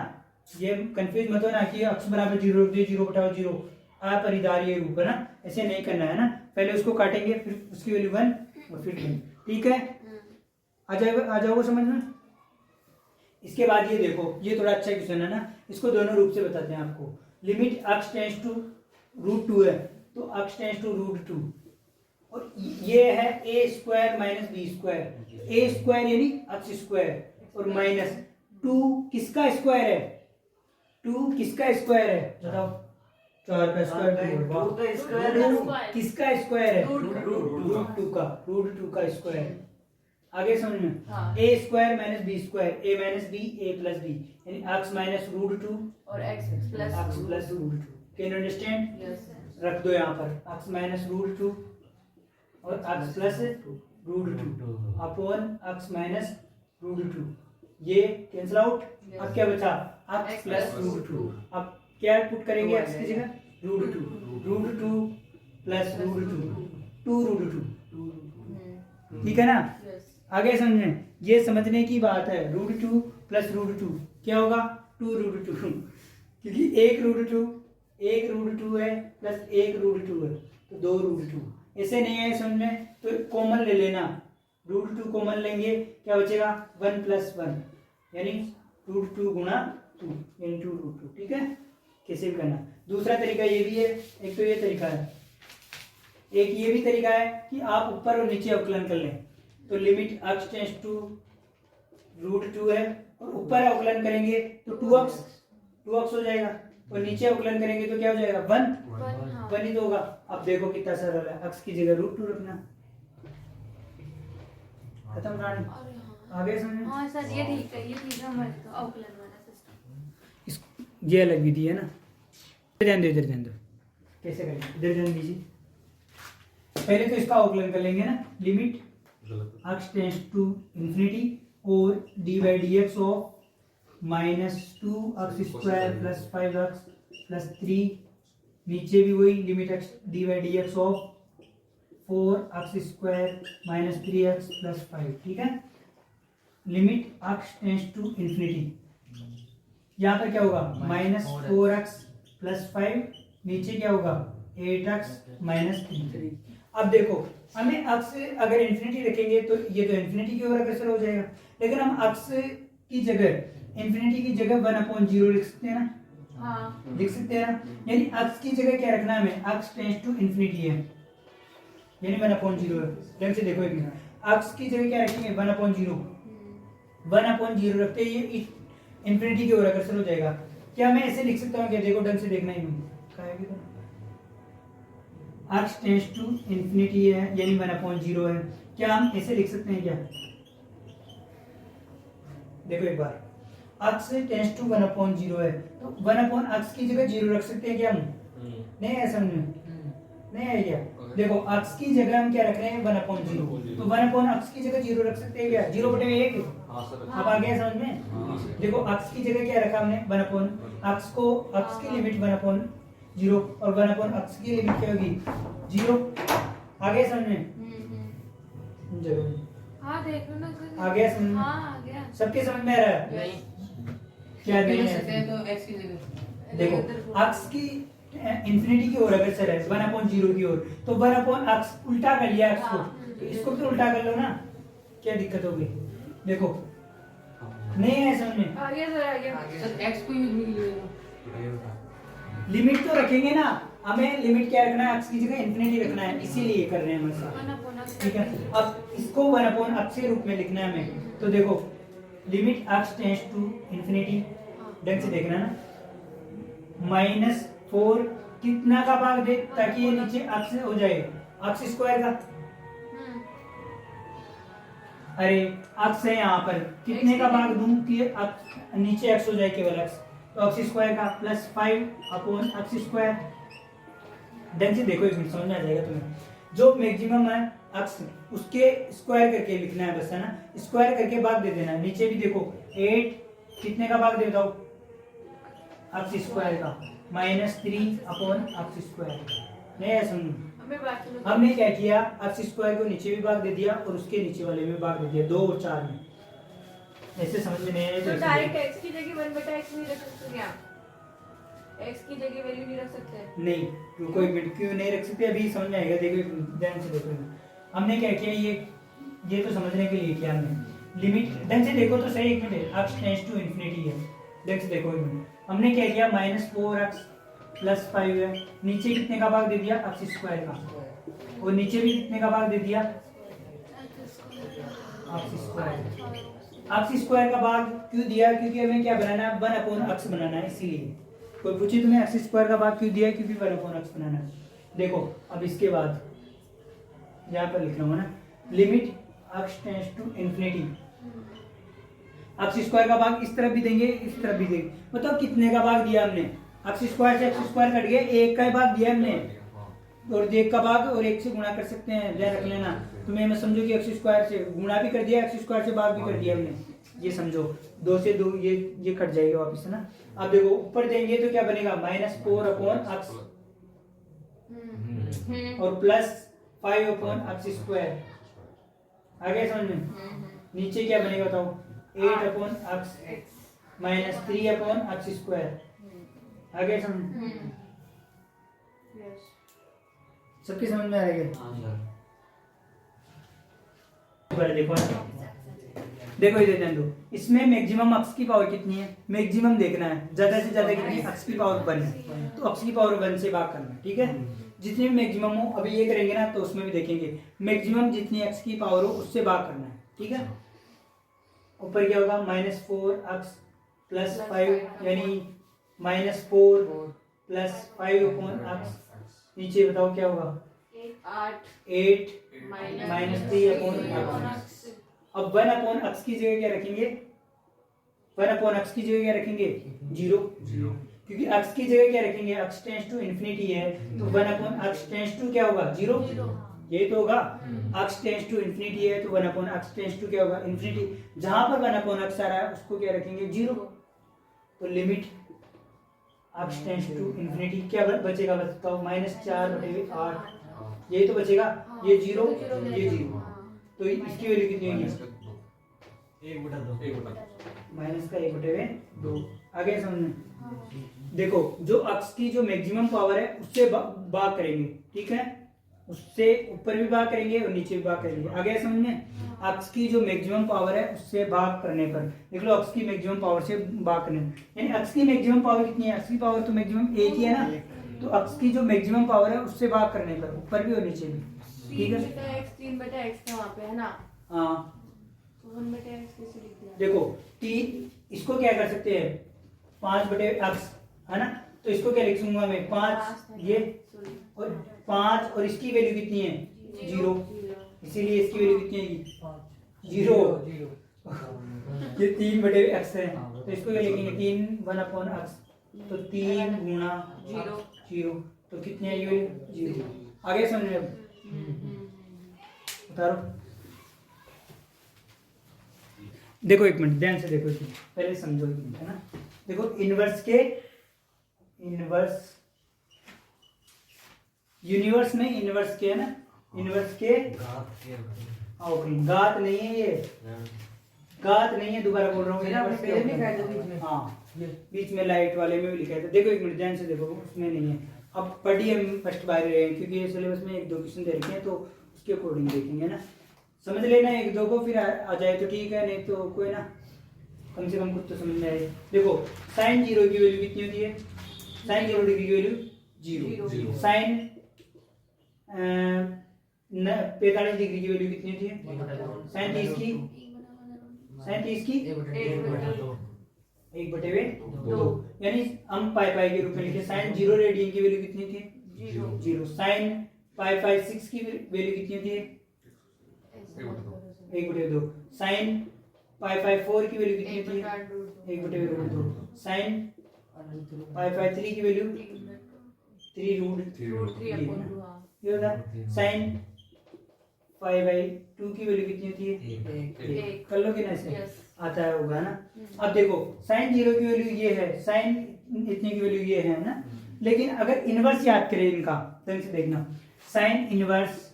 ये कंफ्यूज मत होना कि x बराबर 0 रख दिए, 0 बटाओ 0 अपरिहार्य रूप, है ना। ऐसे नहीं करना है ना, पहले उसको काटेंगे फिर उसकी वैल्यू 1 और फिर 1, ठीक है। आ जाओगे समझ में। इसके बाद ये देखो, ये थोड़ा अच्छा क्वेश्चन है ना, इसको दोनों रूप से बताते हैं आपको। लिमिट x टेंड्स टू √2 है, तो x टेंड्स टू √2 और ये है a square minus b square. a square यानी x स्क्वायर और माइनस 2 किसका स्क्वायर है? 2 किसका स्क्वायर है? बताओ। 4 का स्क्वायर, 2 का स्क्वायर किसका स्क्वायर है? √2 का स्क्वायर। आगे समझ में। हाँ। a square minus b square, a minus b a plus b यानी x माइनस √2 और x plus √2। Can you understand? Yes रख दो यहाँ पर x माइनस √2 और x plus √2 upon x minus √2, ये कैंसिल आउट। अब क्या बचा? x plus √2। अब क्या पुट करेंगे x की जगह? √2 प्लस √2 2√2, ठीक है ना। आगे समझें, ये समझने की बात है। √2 प्लस रूट 2 क्या होगा 2√2 क्योंकि 1√2 है प्लस 1√2 है तो 2√2। ऐसे नहीं है समझ में तो कॉमन ले लेना, √2 कॉमन लेंगे क्या बचेगा 1 + 1 यानी √2 गुणा 2 यानी 2√2। ठीक है, कैसे भी करना। दूसरा तरीका ये भी है, एक तो ये तरीका है, एक ये भी तरीका है कि आप ऊपर और नीचे अवकलन कर लें। तो लिमिट x टेंड्स टू √2 है और ऊपर अवकलन करेंगे तो 2x हो जाएगा और नीचे अवकलन करेंगे तो क्या हो जाएगा 1 ही तो होगा। अब देखो कितना सरल है, x की जगह √2 रखना, खत्म कहानी। आगे समझ में? हाँ सर ये ठीक है, ये ठीक है हमारे तो अवकलन वाला सिस्टम। ये अलग विधि है ना। इधर ध्यान दो कैसे करेंगे, इधर ध्यान दीजिए। पहले तो इसका अवकलन कर लेंगे ना, limit x tends to infinity और d/dx ऑफ -2x² + 5x + 3, नीचे भी वही limit x d/dx of 4x² - 3x + 5। ठीक है, limit x tends to infinity, यहाँ पर क्या होगा -4x + 5, नीचे क्या होगा 8x - 3। अब देखो हमें x अगर इंफिनिटी रखेंगे तो ये तो इंफिनिटी की ओर अग्रसर हो जाएगा, लेकिन हम x की जगह इंफिनिटी की जगह 1/0 लिख सकते हैं ना। हाँ लिख सकते हैं ना, यानी x की जगह क्या रखना है हमें, x टेंड्स टू इंफिनिटी है यानी 1/0 है। ढंग से देखो एक मिनट, x की जगह क्या रखेंगे 1/0, 1/0 रखते ही ये इंफिनिटी की ओर अग्रसर हो जाएगा। क्या मैं ऐसे लिख सकता हूँ क्या, देखो ढंग से देखना ही नहीं, x टेंड्स टू इंफिनिटी है यानी 1/0 है, क्या हम ऐसे लिख सकते हैं क्या, देखो एक बार x टेंड्स टू 1/0 है तो 1/x की जगह 0 रख सकते हैं क्या हम, नहीं है समझ में, नहीं है क्या। देखो x की जगह हम क्या रख रहे हैं 1/0, तो 1/x की जगह 0 रख सकते हैं क्या, 0/1। अब आ गया समझ में। देखो x की जगह क्या रखा हमने 1/x को, x की लिमिट 1/0 और 1/x की लिमिट क्या होगी 0। आ गया समझ में, जरूर हाँ देख लो ना सर। आ गया समझ में, हाँ आ गया। सबके समझ में आ रहा है नहीं क्या नहीं कर है। सकते हैं तो x की जगह देखो x की इंफिनिटी की ओर अग्रसर है 1/0 की ओर, तो 1/x उल्टा कर लिया x को, तो इसको भी तो उल्टा कर लो ना, क्या दिक्कत होगी। देखो नहीं है समझ में, आ गया सर आ गया। सर x को यूज नहीं कीजिएगा। लिमिट तो रखेंगे ना, हमें लिमिट क्या रखना है x की जगह इंफिनिटी रखना है, इसीलिए कर रहे हैं हम ऐसा। 1/x ठीक है, अब इसको 1/x के रूप में लिखना है हमें, तो देखो limit x tends to infinity, ढंग से देखना ना, -4 कितना का भाग दे ताकि ये नीचे x हो जाए, x² का, अरे x है यहाँ पर, कितने का भाग दूं कि नीचे x हो जाए केवल x, तो x² का प्लस 5/x²। ढंग से देखो एक मिनट समझ में आ जाएगा तुम्हें। जो मैक्सिमम है x उसके स्क्वायर करके लिखना है बस, है ना, स्क्वायर करके भाग दे देना। नीचे भी देखो 8 कितने का भाग दे बताओ, x² का, -3/x²। नहीं है समझ, हमें बाकी लोग हमने क्या किया x² को नीचे भी भाग दे दिया और उसके नीचे वाले में भाग दे दिया, 2 और 4 में। ऐसे समझ में नहीं आया तो ऐसे डायरेक्ट x की जगह 1/x नहीं रख सकते क्या, x की जगह वैल्यू नहीं रख सकते। नहीं, रुको एक मिनट, क्यों नहीं रख सकते अभी समझ में आएगा। देखो ध्यान से देखो, हमने क्या किया, ये तो समझने के लिए किया हमने। लिमिट ढंग से देखो तो सही, एक minute, x tends to infinity है, ढंग से देखो एक मिनट। हमने क्या किया -4x + 5 है, नीचे कितने का भाग दे दिया x² का, और नीचे भी कितने का भाग दे दिया x² का भाग क्यों दिया, क्योंकि हमें क्या बनाना है 1/x बनाना है, इसीलिए। कोई पूछे तुम्हें x² का भाग क्यों दिया है, क्योंकि 1/x बनाना है। देखो अब इसके बाद यहाँ पर लिख रहा हूँ ना, limit x tends to infinity, x² का भाग इस तरफ भी देंगे इस तरफ भी देंगे, मतलब कितने का भाग दिया हमने, x² से x² कट गया, 1 का भाग दिया हमने, और 1 का भाग और 1 से गुणा कर सकते हैं, ध्यान रख लेना। तुम्हें मैं समझो कि x² से गुणा भी कर दिया, x² से भाग भी कर दिया हमने, ये समझो 2 से 2 ये कट जाएगा वापस, है ना। अब देखो ऊपर देंगे तो क्या बनेगा -4/x और +5/x²। आ गया समझ में। नीचे क्या बनेगा बताओ, 8 upon x minus 3 upon x square. आगे समझ यस सबकी समझ में आ रही है? हाँ सर। देखो देखो इधर ध्यान दो, इसमें मैक्सिमम अक्स की पावर कितनी है, मैक्सिमम देखना है, ज्यादा से ज्यादा कितनी अक्स की पावर 1 है, तो अक्स की पावर 1 से भाग करना है, ठीक है। जितनी भी मैक्सिमम हो, अभी ये करेंगे ना तो उसमें भी देखेंगे, मैक्सिमम जितनी एक्स की पावर हो उससे भाग करना है, ठीक है। ऊपर क्या होगा, -4x प्लस 5 यानी -4 प्लस 5 अपॉन एक्स। नीचे बताओ क्या होगा, 8 माइनस 3 अपॉन एक्स। अब 1 अपॉन एक्स की जगह क्या रखेंगे, 1 अपॉन एक्स की जगह क्या रखेंगे, 0, क्योंकि एक्स की जगह क्या रखेंगे, एक्स टेंड्स टू इन्फिनिटी है, तो 1 अपॉन एक्स टेंड्स टू क्या होगा, 0, यही तो होगा। एक्स टेंड्स टू इन्फिनिटी है तो 1 अपॉन एक्स टेंड्स टू क्या होगा, इन्फिनिटी। जहां पर 1 अपॉन एक्स आ रहा है उसको क्या रखेंगे, 0। तो limit x tends to infinity क्या बचेगा, बताओ, -4/8, यही तो बचेगा, ये 0 ये 0, तो इसकी वैल्यू कितनी होगी, 1/2। माइनस का 1/2। आगे समझ, देखो जो अक्स की जो मैक्सिमम पावर है उससे भाग करेंगे, ठीक है, उससे ऊपर भी भाग करेंगे और नीचे भी भाग करेंगे। आगे समझ में, अक्स की जो मैक्सिमम पावर है उससे भाग करने पर, देख लो अक्स की मैक्सिमम पावर से भाग करने, यानी अक्स की मैक्सिमम पावर कितनी है, अक्स की पावर तो मैक्सिमम एक ही है ना, तो अक्स की जो मैक्सिमम पावर है उससे भाग करने पर ऊपर भी और नीचे भी, ठीक है। 3/x था वहाँ पे, है ना, हाँ 1/x कैसे लिख दिया, देखो 3, इसको क्या कर सकते हैं, 5/x है ना, तो इसको क्या लिख दूंगा मैं, 5 ये और 5, और इसकी वैल्यू कितनी है, 0, इसीलिए इसकी वैल्यू कितनी है, 0। ये 3/x है, तो इसको क्या लिखेंगे, 3 1 अपॉन x, तो 3 गुणा 0, तो कितनी है ये, 0। आगे समझ में उतारो, देखो एक मिनट ध्यान से देखो, इसमें पहले समझो एक मिनट, है ना। देखो इनवर्स यूनिवर्स में इनवर्स के है ना, इनवर्स के घात नहीं है, ये घात नहीं है, दोबारा बोल रहा हूँ, इनवर्स के, हाँ बीच में लाइट वाले में भी लिखा है, देखो एक मिनट ध्यान से देखो, उसमें नहीं है। अब पढ़िए, हम फर्स्ट बार रहे हैं क्योंकि ये सिलेबस में 1-2 क्वेश्चन दे रखे हैं, तो उसके अकॉर्डिंग देखेंगे ना, समझ लेना 1-2 को, फिर आ जाए तो ठीक है, नहीं तो कोई ना, कम से कम कुछ तो समझ में आए। देखो sin 0 की वैल्यू कितनी होती है, sin 0 डिग्री की वैल्यू 0, sin 45 डिग्री की वैल्यू कितनी होती है, sin 30 की 1/2, यानी हम पाई के रूप में लिखे, sin 0 रेडियन की वैल्यू कितनी थी, 0, sin π/6 की वैल्यू कितनी होती है, 1/2, sin π/4 की वैल्यू कितनी होती है, 1/2, sin π/3 की वैल्यू 3√3, ये होता है। sin π/2 की वैल्यू कितनी होती है, 1, कर लोगे ना, ऐसे आता है होगा ना। अब देखो sin 0 की वैल्यू ये है, sin इतने की वैल्यू ये है ना, लेकिन अगर इनवर्स याद करें इनका, ढंग से देखना, sin इनवर्स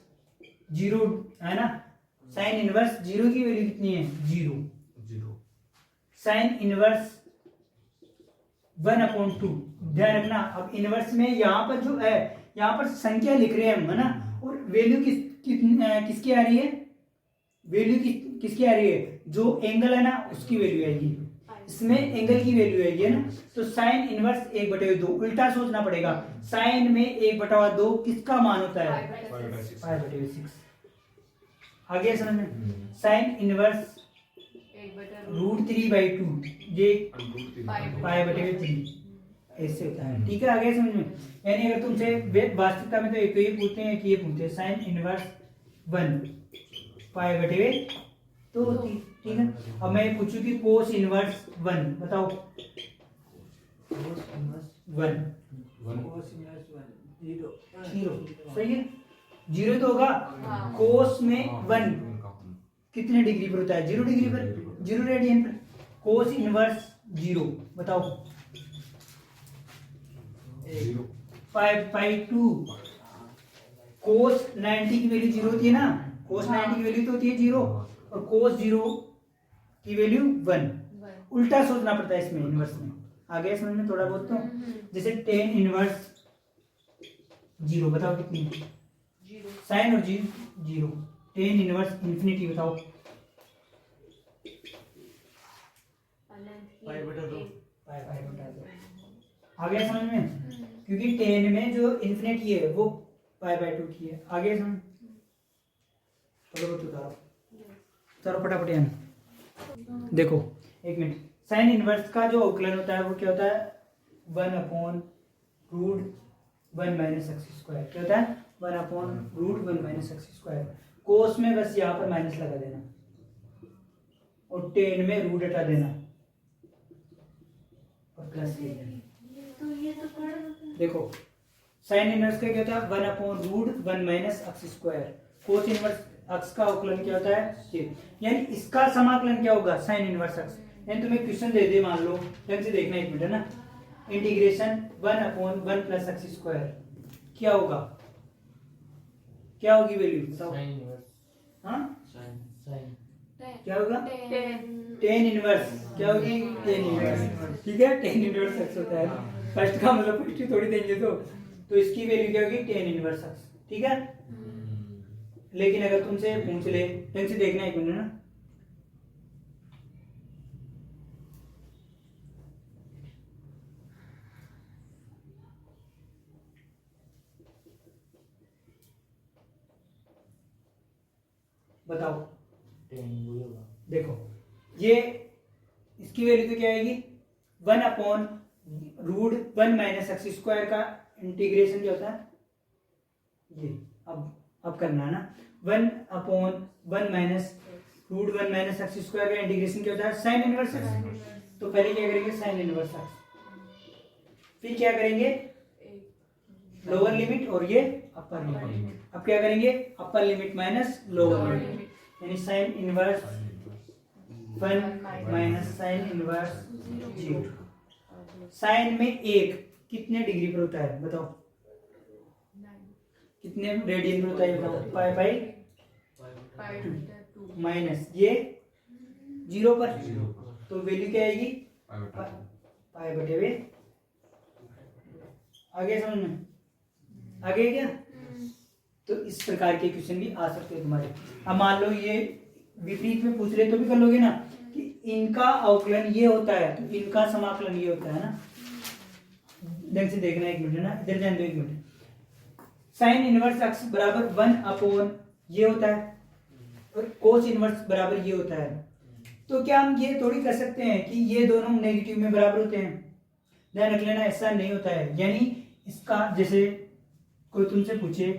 0 है ना, sin इनवर्स 0 की वैल्यू कितनी है, 0, sin इनवर्स 1/2, ध्यान रखना। अब इनवर्स में यहाँ पर जो है, यहाँ पर संख्या लिख रहे हैं हम, है ना, और वैल्यू किसकी आ रही है, वैल्यू किसकी आ रही है, जो एंगल है ना उसकी वैल्यू आएगी, इसमें एंगल की वैल्यू आएगी, है ना। तो sin इनवर्स 1/2, उल्टा सोचना पड़ेगा, sin में 1/2 किसका मान होता है, 5/6। आगे समझ में, sin इनवर्स √3/2, ये π/3 ऐसे होता है, ठीक है। आगे समझ में, यानी अगर तुमसे वास्तविकता में तो एक तो ये पूछते हैं कि ये पूछते हैं sin इनवर्स 1 π/2 होती, ठीक है। अब मैं पूछूं कि cos इनवर्स 1, बताओ, cos इनवर्स 1 0, सही है, 0 तो होगा, cos में 1 कितने डिग्री पर होता है, 0 डिग्री पर, 0 रेडियन पर, cos इनवर्स 0, बताओ, 5/2, cos 90 की वैल्यू 0 होती है ना, cos 90 की वैल्यू तो होती है 0, और cos 0 की वैल्यू 1। वन। उल्टा सोचना पड़ता है इसमें इनवर्स में। आगे समझ में थोड़ा बहुत तो जैसे टेन इनवर्स 0 बताओ कितनी, जीरो। साइन और जीरो। टेन इनवर्स इंफिनिटी बताओ, पाई बटा दो। पाई बटा दो। आगे समझ में, क्योंकि टेन में जो इंफिनिटी है वो पाई बाय 2 की है। आगे समझ, चलो उतारो, चलो फटाफट यानी देखो एक मिनट। साइन इनवर्स का जो अवकलन होता है वो क्या होता है, 1/√1 माइनस एक्स स्क्वायर। क्या होता है, 1/√1 माइनस एक्स स्क्वायर। कोस में बस यहाँ पर माइनस लगा देना और टेन में रूट हटा देना और प्लस ले लेना। तो ये तो पढ़ देखो साइन इनवर्स का क्या होता है, 1/√1 माइनस एक्स स्क्वायर। कोस इनवर्स एक्स का अवकलन क्या होता है, ये। यानी इसका समाकलन क्या होगा, साइन इनवर्स एक्स। यानी तुम्हें क्वेश्चन दे दे, मान लो, ढंग से देखना एक मिनट, है ना। इंटीग्रेशन 1/1 प्लस एक्स स्क्वायर क्या होगा, क्या होगी वैल्यू बताओ। Sine inverse. हाँ साइन क्या होगा, टेन। टेन इनवर्स क्या होगी, टेन इनवर्स। ठीक है, टेन इनवर्स एक्स होता है। फर्स्ट का मतलब फर्स्ट ही थोड़ी देंगे तो इसकी वैल्यू क्या होगी, टेन इनवर्स एक्स। ठीक है, लेकिन अगर तुमसे पूछ ले, ढंग से देखना एक मिनट ना। बताओ, देखो ये इसकी वैल्यू तो क्या आएगी, 1/√1 माइनस एक्स स्क्वायर का इंटीग्रेशन क्या होता है, ये अब करना है ना। 1/1 माइनस √1 माइनस एक्स स्क्वायर का इंटीग्रेशन क्या होता है, साइन इनवर्स एक्स। तो पहले क्या करेंगे, साइन इनवर्स एक्स, फिर क्या करेंगे, लोअर लिमिट और ये अपर लिमिट। अब क्या करेंगे, upper limit minus lower limit, यानी sine inverse 1 minus sine inverse 0। Sine में 1 कितने डिग्री पर होता है बताओ, कितने रेडियन पर होता है बताओ, पाई बाई पाई बटा 2 माइनस ये 0 पर, तो वैल्यू क्या आएगी, पाई बटे वे। आगे समझ में, आगे क्या, तो इस प्रकार के क्वेश्चन भी आ सकते हैं तुम्हारे। अब मान लो ये विपरीत में पूछ रहे तो भी कर लोगे ना, कि इनका अवकलन ये होता है तो इनका समाकलन ये होता है ना। ढंग से देखना एक मिनट ना, इधर ध्यान दो एक मिनट। साइन इनवर्स एक्स बराबर 1/, ये होता है, और कोस इनवर्स बराबर ये होता है। तो क्या हम ये थोड़ी कर सकते हैं कि ये दोनों नेगेटिव में बराबर होते हैं, ध्यान रख लेना, ऐसा नहीं होता है। यानी इसका जैसे कोई तुमसे पूछे,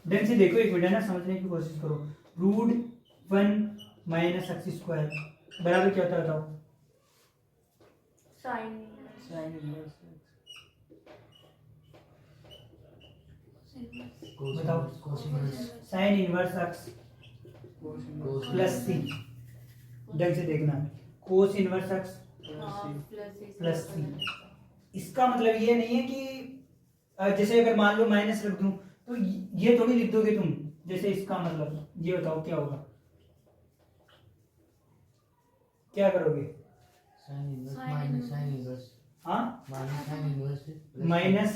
ढंग से देखो एक मिनट है ना, समझने की कोशिश करो। √1 माइनस एक्स स्क्वायर बराबर क्या होता है बताओ, साइन साइन इनवर्स बताओ, साइन इनवर्स एक्स प्लस सी। ढंग से देखना, कोस इनवर्स एक्स प्लस सी। इसका मतलब ये नहीं है कि जैसे अगर मान लो माइनस रख दूं तो ये थोड़ी लिख दोगे तुम, जैसे इसका मतलब ये बताओ क्या होगा, क्या करोगे, हाँ minus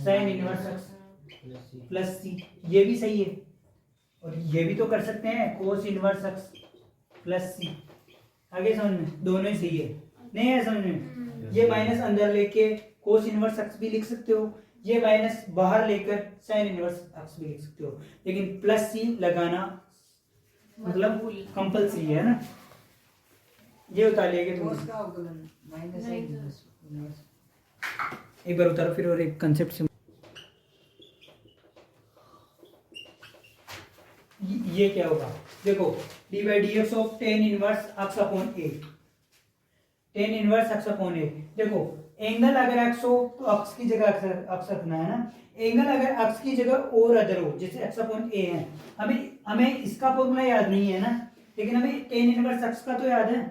sine inverse x plus c, ये भी सही है। और ये भी तो कर सकते हैं, कोस इनवर्स एक्स प्लस सी। आगे समझ में, दोनों ही सही है, नहीं है समझ में। ये माइनस अंदर लेके कोस इनवर्स एक्स भी लिख सकते हो, ये माइनस बाहर लेकर साइन इनवर्स एक्स भी लिख सकते हो, लेकिन प्लस सी लगाना मतलब कंपलसरी है ना। ये उतार लेंगे तुम, एक बार उतारो फिर और एक कंसेप्ट से। ये क्या होगा, देखो d/dx of tan inverse x upon a, tan inverse x upon a. देखो एंगल अगर एक्स हो तो एक्स की जगह एक्स रखना है ना, एंगल अगर एक्स की जगह और अदर हो, जैसे एक्स अपॉन ए है, हमें इसका फॉर्मूला याद नहीं है ना, लेकिन हमें टेन इनवर्स एक्स का तो याद है,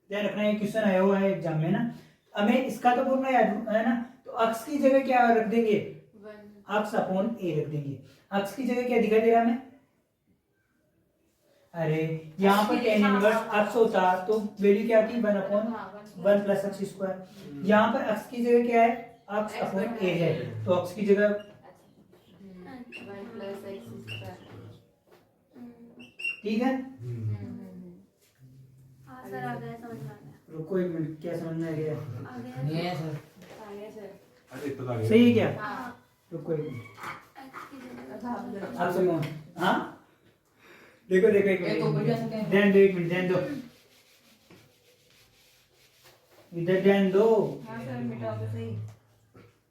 ध्यान रखना, ये क्वेश्चन आया हुआ है एग्जाम में ना, हमें इसका तो फॉर्मूला याद है ना। तो एक्स की जगह क्या रख देंगे, एक्स अपॉन ए रख देंगे। एक्स की जगह क्या दिखाई दे रहा है हमें, अरे यहाँ पर टेन इनवर्स एक्स होता तो वैल्यू क्या थी 1 अपॉन हाँ, 1 प्लस एक्स स्क्वायर। यहाँ पर एक्स की जगह क्या है एक्स अपॉन ए है तो एक्स की जगह 1 प्लस एक्स स्क्वायर। ठीक है। हाँ सर आ गया समझ में आ गया रुको एक मिनट क्या समझ में आ गया आ गया नहीं है सर आगे सर। अरे इतना आ गया। सही है क्या हाँ रुको एक मिनट एक्स की जगह आप समझो हाँ देखो देखो एक ये तो ऊपर जा सकते मिनट हैं। ध्यान दो एक मिनट ध्यान दो इधर ध्यान दो हाँ सर मिटाओ तो सही।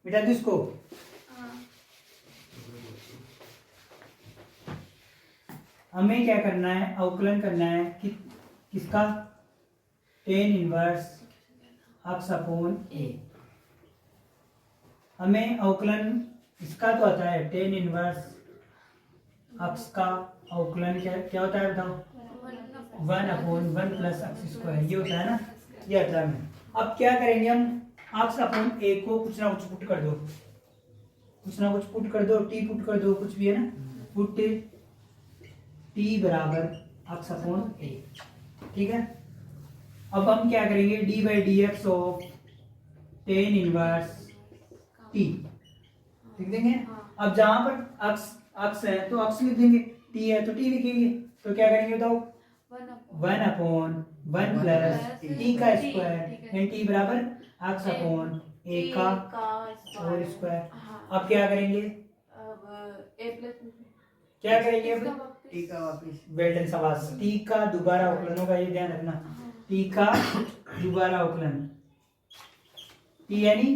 मिटा दो इसको। हाँ हमें क्या करना है अवकलन करना है कि किसका टेन इनवर्स एक्स अपॉन ए। हमें अवकलन इसका तो आता है टेन इनवर्स एक्स का अवकलन क्या क्या होता है बताओ 1 अपॉन 1 प्लस एक्स स्क्वायर ये होता है ना ये आता है हमें। अब क्या करेंगे हम एक्स अपॉन ए को कुछ ना कुछ पुट कर दो कुछ ना कुछ पुट कर दो टी पुट कर दो कुछ भी है ना पुट टी बराबर एक्स अपॉन ए। ठीक है। अब हम क्या करेंगे D by d x of tan inverse T लिख देंगे। अब जहां पर एक्स एक्स है तो एक्स लिख देंगे टी है तो टी लिखेंगे तो क्या करेंगे बताओ 1 अपॉन 1 प्लस टी का स्क्वायर एंड टी बराबर एक्स अपॉन ए का होल स्क्वायर। अब क्या करेंगे अब ए प्लस क्या करेंगे अब टी का वापस वेल डन शाबाश। टी का दोबारा अवकलन होगा ये ध्यान रखना टी का दोबारा अवकलन टी यानी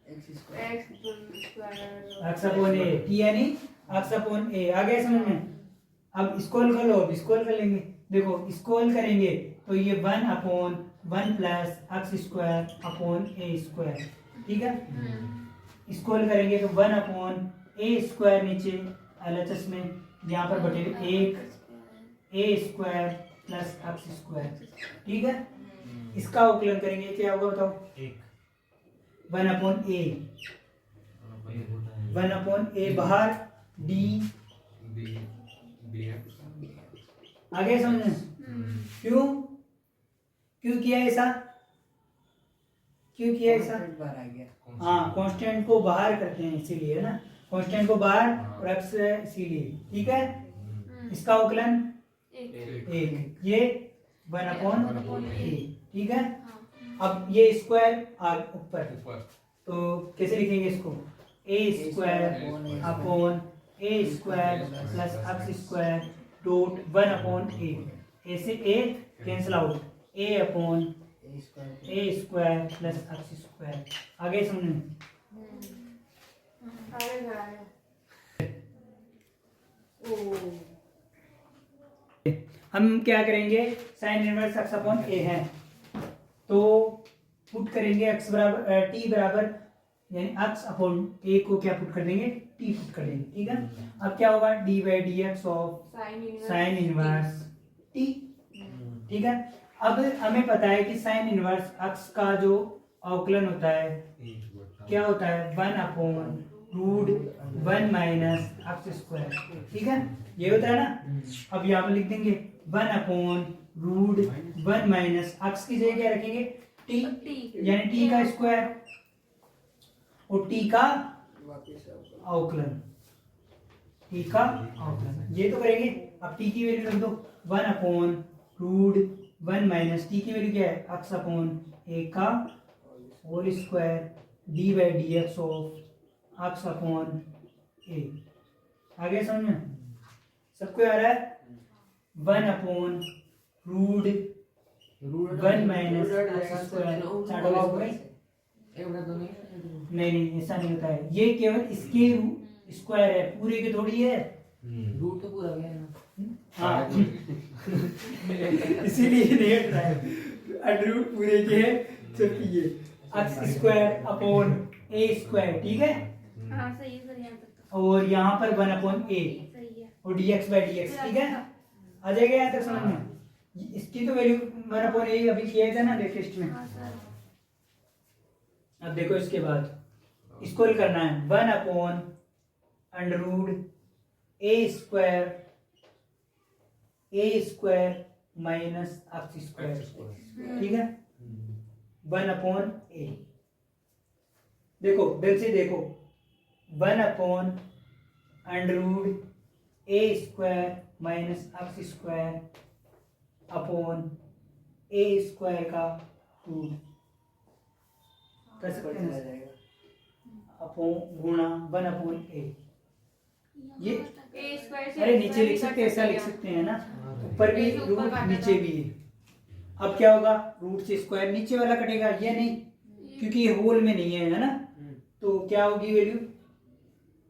x square x square x upon A T यानी एक्स अपॉन ए आ गया समझ में। अब स्क्रॉल कर लो अब स्क्रॉल कर लेंगे देखो स्क्रॉल करेंगे तो ये 1 upon 1 plus x square upon a square. ठीक है। स्क्रॉल करेंगे तो 1 अपॉन ए स्क्वायर नीचे एलएचएस में यहाँ पर बटे एक a square plus x square. ठीक है। इसका अवकलन करेंगे क्या होगा बताओ 1 अपॉन ए 1 अपॉन ए बाहर डी आगे समझे क्यों क्यों किया ऐसा क्यों किया ऐसा बाहर आ गया हाँ कांस्टेंट को बाहर करते हैं इसीलिए है ना कांस्टेंट को बाहर और एक्स इसीलिए। ठीक है। इसका अवकलन एक ये 1 अपॉन ए। ठीक है। अब ये स्क्वायर ऊपर तो कैसे लिखेंगे इसको a square upon a square plus x square dot 1 upon a से a cancel out a upon a square plus x square. आगे समझो आगे बढ़ाया ओ हम क्या करेंगे sine inverse x upon a है तो पुट करेंगे एक्स बराबर टी बराबर यानी एक्स अपॉन ए को क्या पुट कर देंगे टी पुट कर देंगे। ठीक है। अब क्या होगा D by d x of sine inverse T. ठीक है। अब हमें पता है कि साइन इनवर्स एक्स का जो अवकलन होता है क्या होता है 1 upon root 1 minus x square. ठीक है। ये होता है ना। अब यहाँ पर लिख देंगे 1 अपॉन रूट 1 माइनस एक्स की जगह क्या रखेंगे टी यानी टी का स्क्वायर और टी का अवकलन टी का अवकलन ये तो करेंगे। अब टी की वैल्यू रख दो 1 अपॉन रूट 1 माइनस टी की वैल्यू क्या है एक्स अपॉन ए का whole square d by d x of x upon a. आगे समझ में सबको आ रहा है 1 upon root 1 minus x square chart होगा पूरा ही? नहीं ऐसा नहीं होता है ये केवल इसके स्क्वायर है पूरे के थोड़ी है। रूट तो पूरा गया ना हाँ इसीलिए नहीं हट रहा है अंडर रूट पूरे के है जबकि ये x square upon a square. ठीक है। हाँ सही है सर यहाँ तक और यहाँ पर 1 अपॉन ए तो सही है और dx बाई dx। ठीक है। आ जाएगा यहाँ तक समझ में। इसकी तो वैल्यू 1 अपॉन ए अभी किया था ना लेटेस्ट में। हाँ सर अब देखो इसके बाद इसको करना है 1 अपॉन अंडर रूट ए स्क्वायर ए स्क्वायर माइनस एक्स स्क्वायर, ठीक है, 1/a। देखो ढंग से देखो, 1/√a square minus x square upon a square का रूट कर सकते हैं ना? अपॉन गुणा 1/a। ये ए स्क्वायर से अरे नीचे लिख सकते हैं, ऐसा लिख सकते हैं ना, ऊपर भी रूट नीचे भी है। अब क्या होगा, रूट से स्क्वायर नीचे वाला कटेगा, ये नहीं, क्योंकि ये होल में नहीं है ना, तो क्या होगी वैल्यू,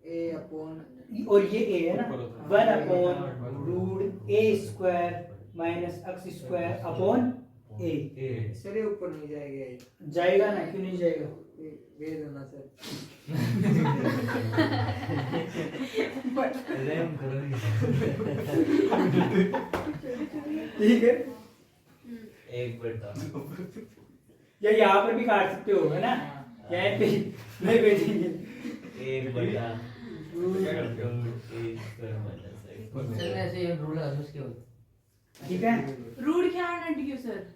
ए अपॉन और ये a है ना, 1/√a square minus x square upon a। Sir ऊपर नहीं जाएगा ये, जाएगा ना, क्यों नहीं जाएगा? वेद होना सर। ठीक है, एक बेटा या यहाँ पर भी काट सकते हो, है ना, यहाँ पे नहीं भेजेंगे। एक बेटा सर ऐसे ये रूल है उसके बाद ठीक है, रूट क्या है क्यों सर?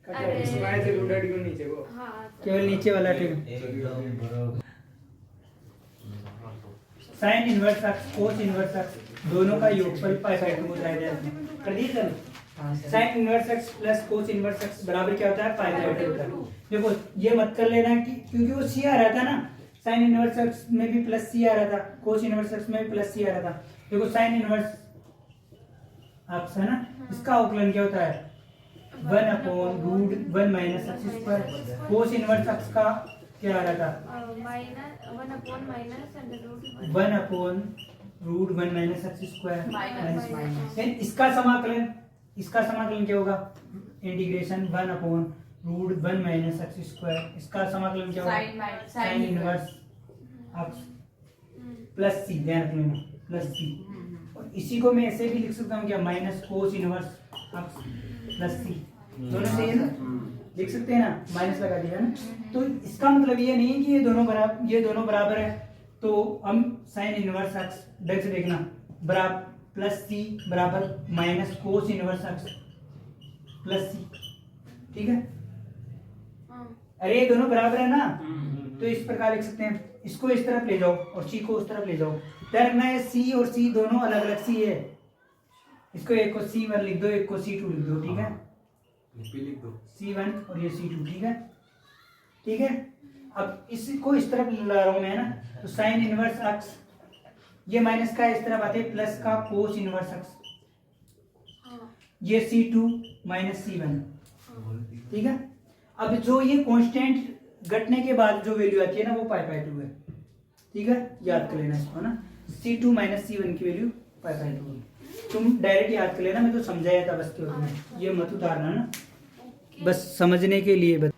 अरे। स्क्वायर से रूट हट क्यों नीचे को हाँ केवल नीचे वाला ठीक। एकदम बराबर। साइन इनवर्स एक्स कोस इनवर्स एक्स दोनों का योगफल π/2 बताया जाता है। कर दिए sir? Sign inverse x plus cos inverse x बराबर क्या होता है, π/2 होता है। देखो ये मत कर लेना कि क्योंकि वो सी आ रहा था ना, साइन इनवर्स एक्स में भी प्लस सी आ रहा था, कोस इनवर्स एक्स में भी प्लस सी आ रहा था। देखो साइन इनवर्स एक्स है ना, इसका अवकलन क्या होता है, 1/√1 माइनस एक्स स्क्वायर। कोस इनवर्स एक्स का क्या आ रहा था, minus 1/- minus √1 1/√1 minus x square minus minus. इसका समाकलन क्या होगा, इंटीग्रेशन 1/√1 माइनस एक्स स्क्वायर। इसका समाकलन क्या होगा, साइन इनवर्स एक्स प्लस सी, ध्यान रख लेना प्लस सी। और इसी को मैं ऐसे भी लिख सकता हूँ क्या, minus cos inverse x plus c, दोनों सही है ना, लिख सकते हैं ना, माइनस लगा दिया ना। तो इसका मतलब ये नहीं है कि ये दोनों बराबर है, तो हम साइन इनवर्स एक्स ढंग से देखना, बराबर प्लस सी बराबर minus cos inverse x plus c, ठीक है। अरे ये दोनों बराबर है ना, तो इस प्रकार लिख सकते हैं, इसको इस तरफ ले जाओ और सी को उस तरफ ले जाओ। ध्यान रखना है सी और सी दोनों अलग अलग सी है, इसको एक को C1 लिख दो, एक को C2 लिख दो, ठीक है, लिख दो C1 और ये C2, ठीक है, ठीक है। अब इसको इस तरफ ला रहा हूं मैं ना, तो साइन इनवर्स एक्स, ये माइनस का इस तरफ आते प्लस का कोस इनवर्स एक्स, ये C2 माइनस C1, ठीक है। अब जो ये कांस्टेंट घटने के बाद जो वैल्यू आती है ना, वो π/2 है, ठीक है, याद कर लेना इसको ना, C2 माइनस C1 की वैल्यू π/2 है। तुम डायरेक्ट याद कर लेना, मैं तो समझाया था बस, केवल में ये मत उतारना ना, बस समझने के लिए बस।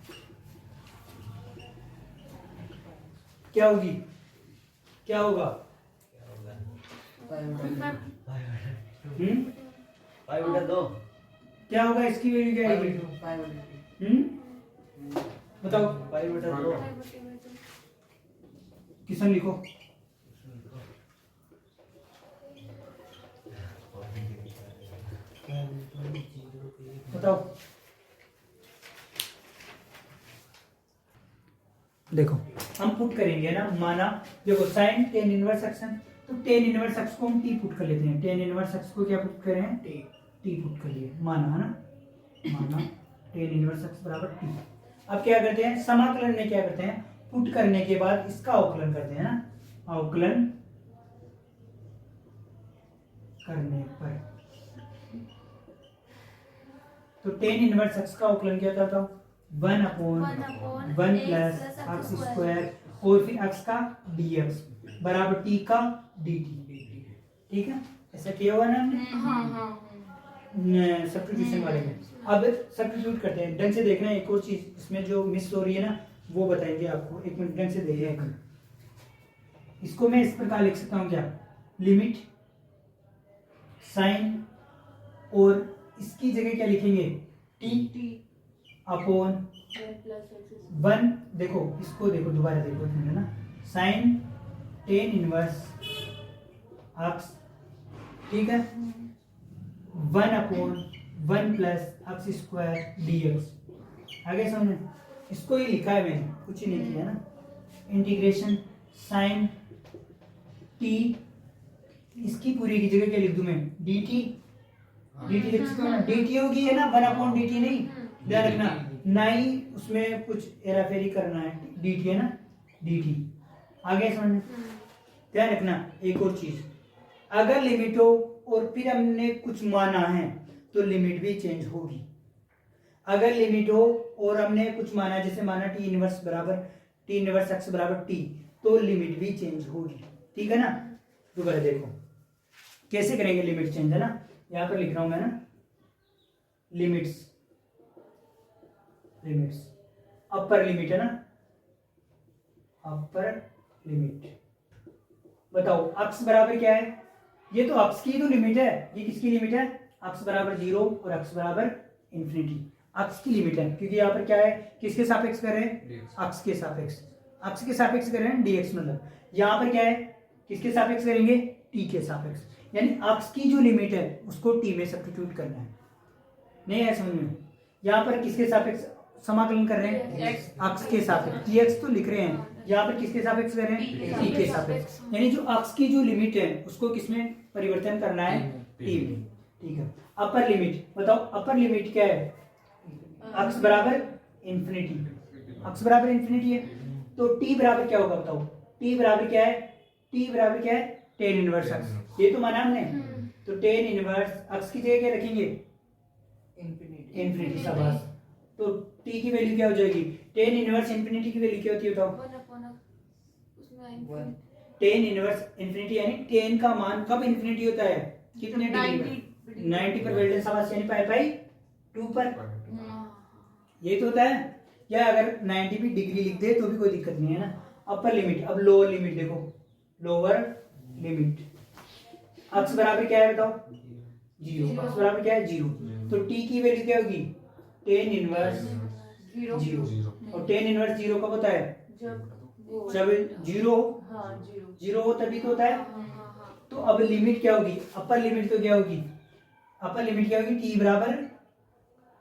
क्या होगी, क्या होगा, क्या होगा, इसकी वैल्यू क्या आएगी, बताओ, किशन लिखो, बताओ। देखो हम पुट करेंगे ना, माना देखो साइन टेन इनवर्स एक्स, तो टेन इनवर्स एक्स को हम टी पुट कर लेते हैं, टेन इनवर्स एक्स को क्या पुट करें, टी पुट कर लिए, माना है ना, माना टेन इनवर्स एक्स बराबर टी। अब क्या करते हैं, समाकलन में क्या करते हैं, पुट करने के बाद इसका अवकलन करते हैं ना, अवकलन करने पर तो टेन इनवर्स एक्स का अवकलन क्या होता था, 1/1 प्लस एक्स स्क्वायर और फिर एक्स का dx बराबर टी का dt, ठीक है, ऐसा किया हुआ ना हमने सब्स्टिट्यूशन वाले में। अब सब्स्टिट्यूट करते हैं, ढंग से देखना, एक और चीज इसमें जो मिस हो रही है ना वो बताएंगे आपको, एक मिनट ढंग से देखिए। इसको मैं इस प्रकार लिख सकता हूँ क्या, लिमिट साइन और इसकी जगह क्या लिखेंगे, टी अपॉन 1, देखो इसको देखो, दोबारा देखो तुमने ना, साइन टेन इनवर्स एक्स, ठीक है, 1/1 प्लस एक्स स्क्वायर dx। आगे समझ, इसको ही लिखा है मैंने, कुछ ही नहीं किया ना। इंटीग्रेशन साइन टी, इसकी पूरी की जगह क्या लिख दूं मैं, dt। dt लिख सकते हो ना, dt होगी है ना, 1/dt नहीं, ध्यान रखना ना ही उसमें कुछ हेरा फेरी करना है, dt है ना, dt। आगे समझ, ध्यान रखना एक और चीज, अगर लिमिट हो और फिर हमने कुछ माना है तो लिमिट भी चेंज होगी। अगर लिमिट हो और हमने कुछ माना, जैसे माना टी इनवर्स एक्स बराबर टी, तो लिमिट भी चेंज होगी, ठीक है ना। तो कर देखो कैसे करेंगे लिमिट चेंज, है ना, यहां पर लिख रहा हूं मैं ना, लिमिट्स अपर लिमिट है ना, अपर लिमिट। बताओ अक्स बराबर क्या है, ये तो अक्स की तो लिमिट है, ये किसकी लिमिट है, अक्स बराबर 0 और अक्स बराबर इंफिनिटी, अक्स की लिमिट है, क्योंकि यहाँ पर क्या है, किसके सापेक्ष कर रहे हैं, अक्स के सापेक्ष कर रहे हैं, dx मतलब यहाँ पर क्या है, किसके सापेक्ष करेंगे, t के सापेक्ष, यानी अक्स की जो लिमिट है उसको t में सब्स्टिट्यूट करना है। नहीं है समझ में, यहाँ पर किसके सापेक्ष समाकलन कर रहे हैं, अक्स के सापेक्ष, dx तो लिख रहे हैं, यहाँ पर किसके सापेक्ष कर रहे हैं, t के सापेक्ष, यानी जो अक्स की जो लिमिट है उसको किसमें परिवर्तन करना है, t में, ठीक है। अपर लिमिट बताओ, अपर लिमिट क्या है, अक्स बराबर इंफिनिटी है, तो t बराबर क्या होगा बताओ, t बराबर क्या है, tan इनवर्स अक्स, ये तो माना हमने, तो tan इनवर्स अक्स की जगह क्या रखेंगे, इंफिनिटी, शाबाश। तो t की वैल्यू क्या हो जाएगी, tan इनवर्स इंफिनिटी की वैल्यू क्या होती है बताओ, 1/, tan इनवर्स इंफिनिटी, यानी tan का मान कब इंफिनिटी होता है, कितने डिग्री पर, 90 पर, वेल्डेन शाबाश, यानी पाई 2 पर, ये तो होता है। या अगर 90 भी डिग्री लिख दे तो भी कोई दिक्कत नहीं है ना। अपर लिमिट, अब लोअर लिमिट देखो, लोअर लिमिट अक्स बराबर क्या है बताओ, 0, अक्स बराबर क्या है 0, तो t की वैल्यू क्या होगी, tan इनवर्स 0, और tan इनवर्स 0 कब होता है, जब 0 हो तभी तो होता है। तो अब लिमिट क्या होगी, अपर लिमिट तो क्या होगी, t बराबर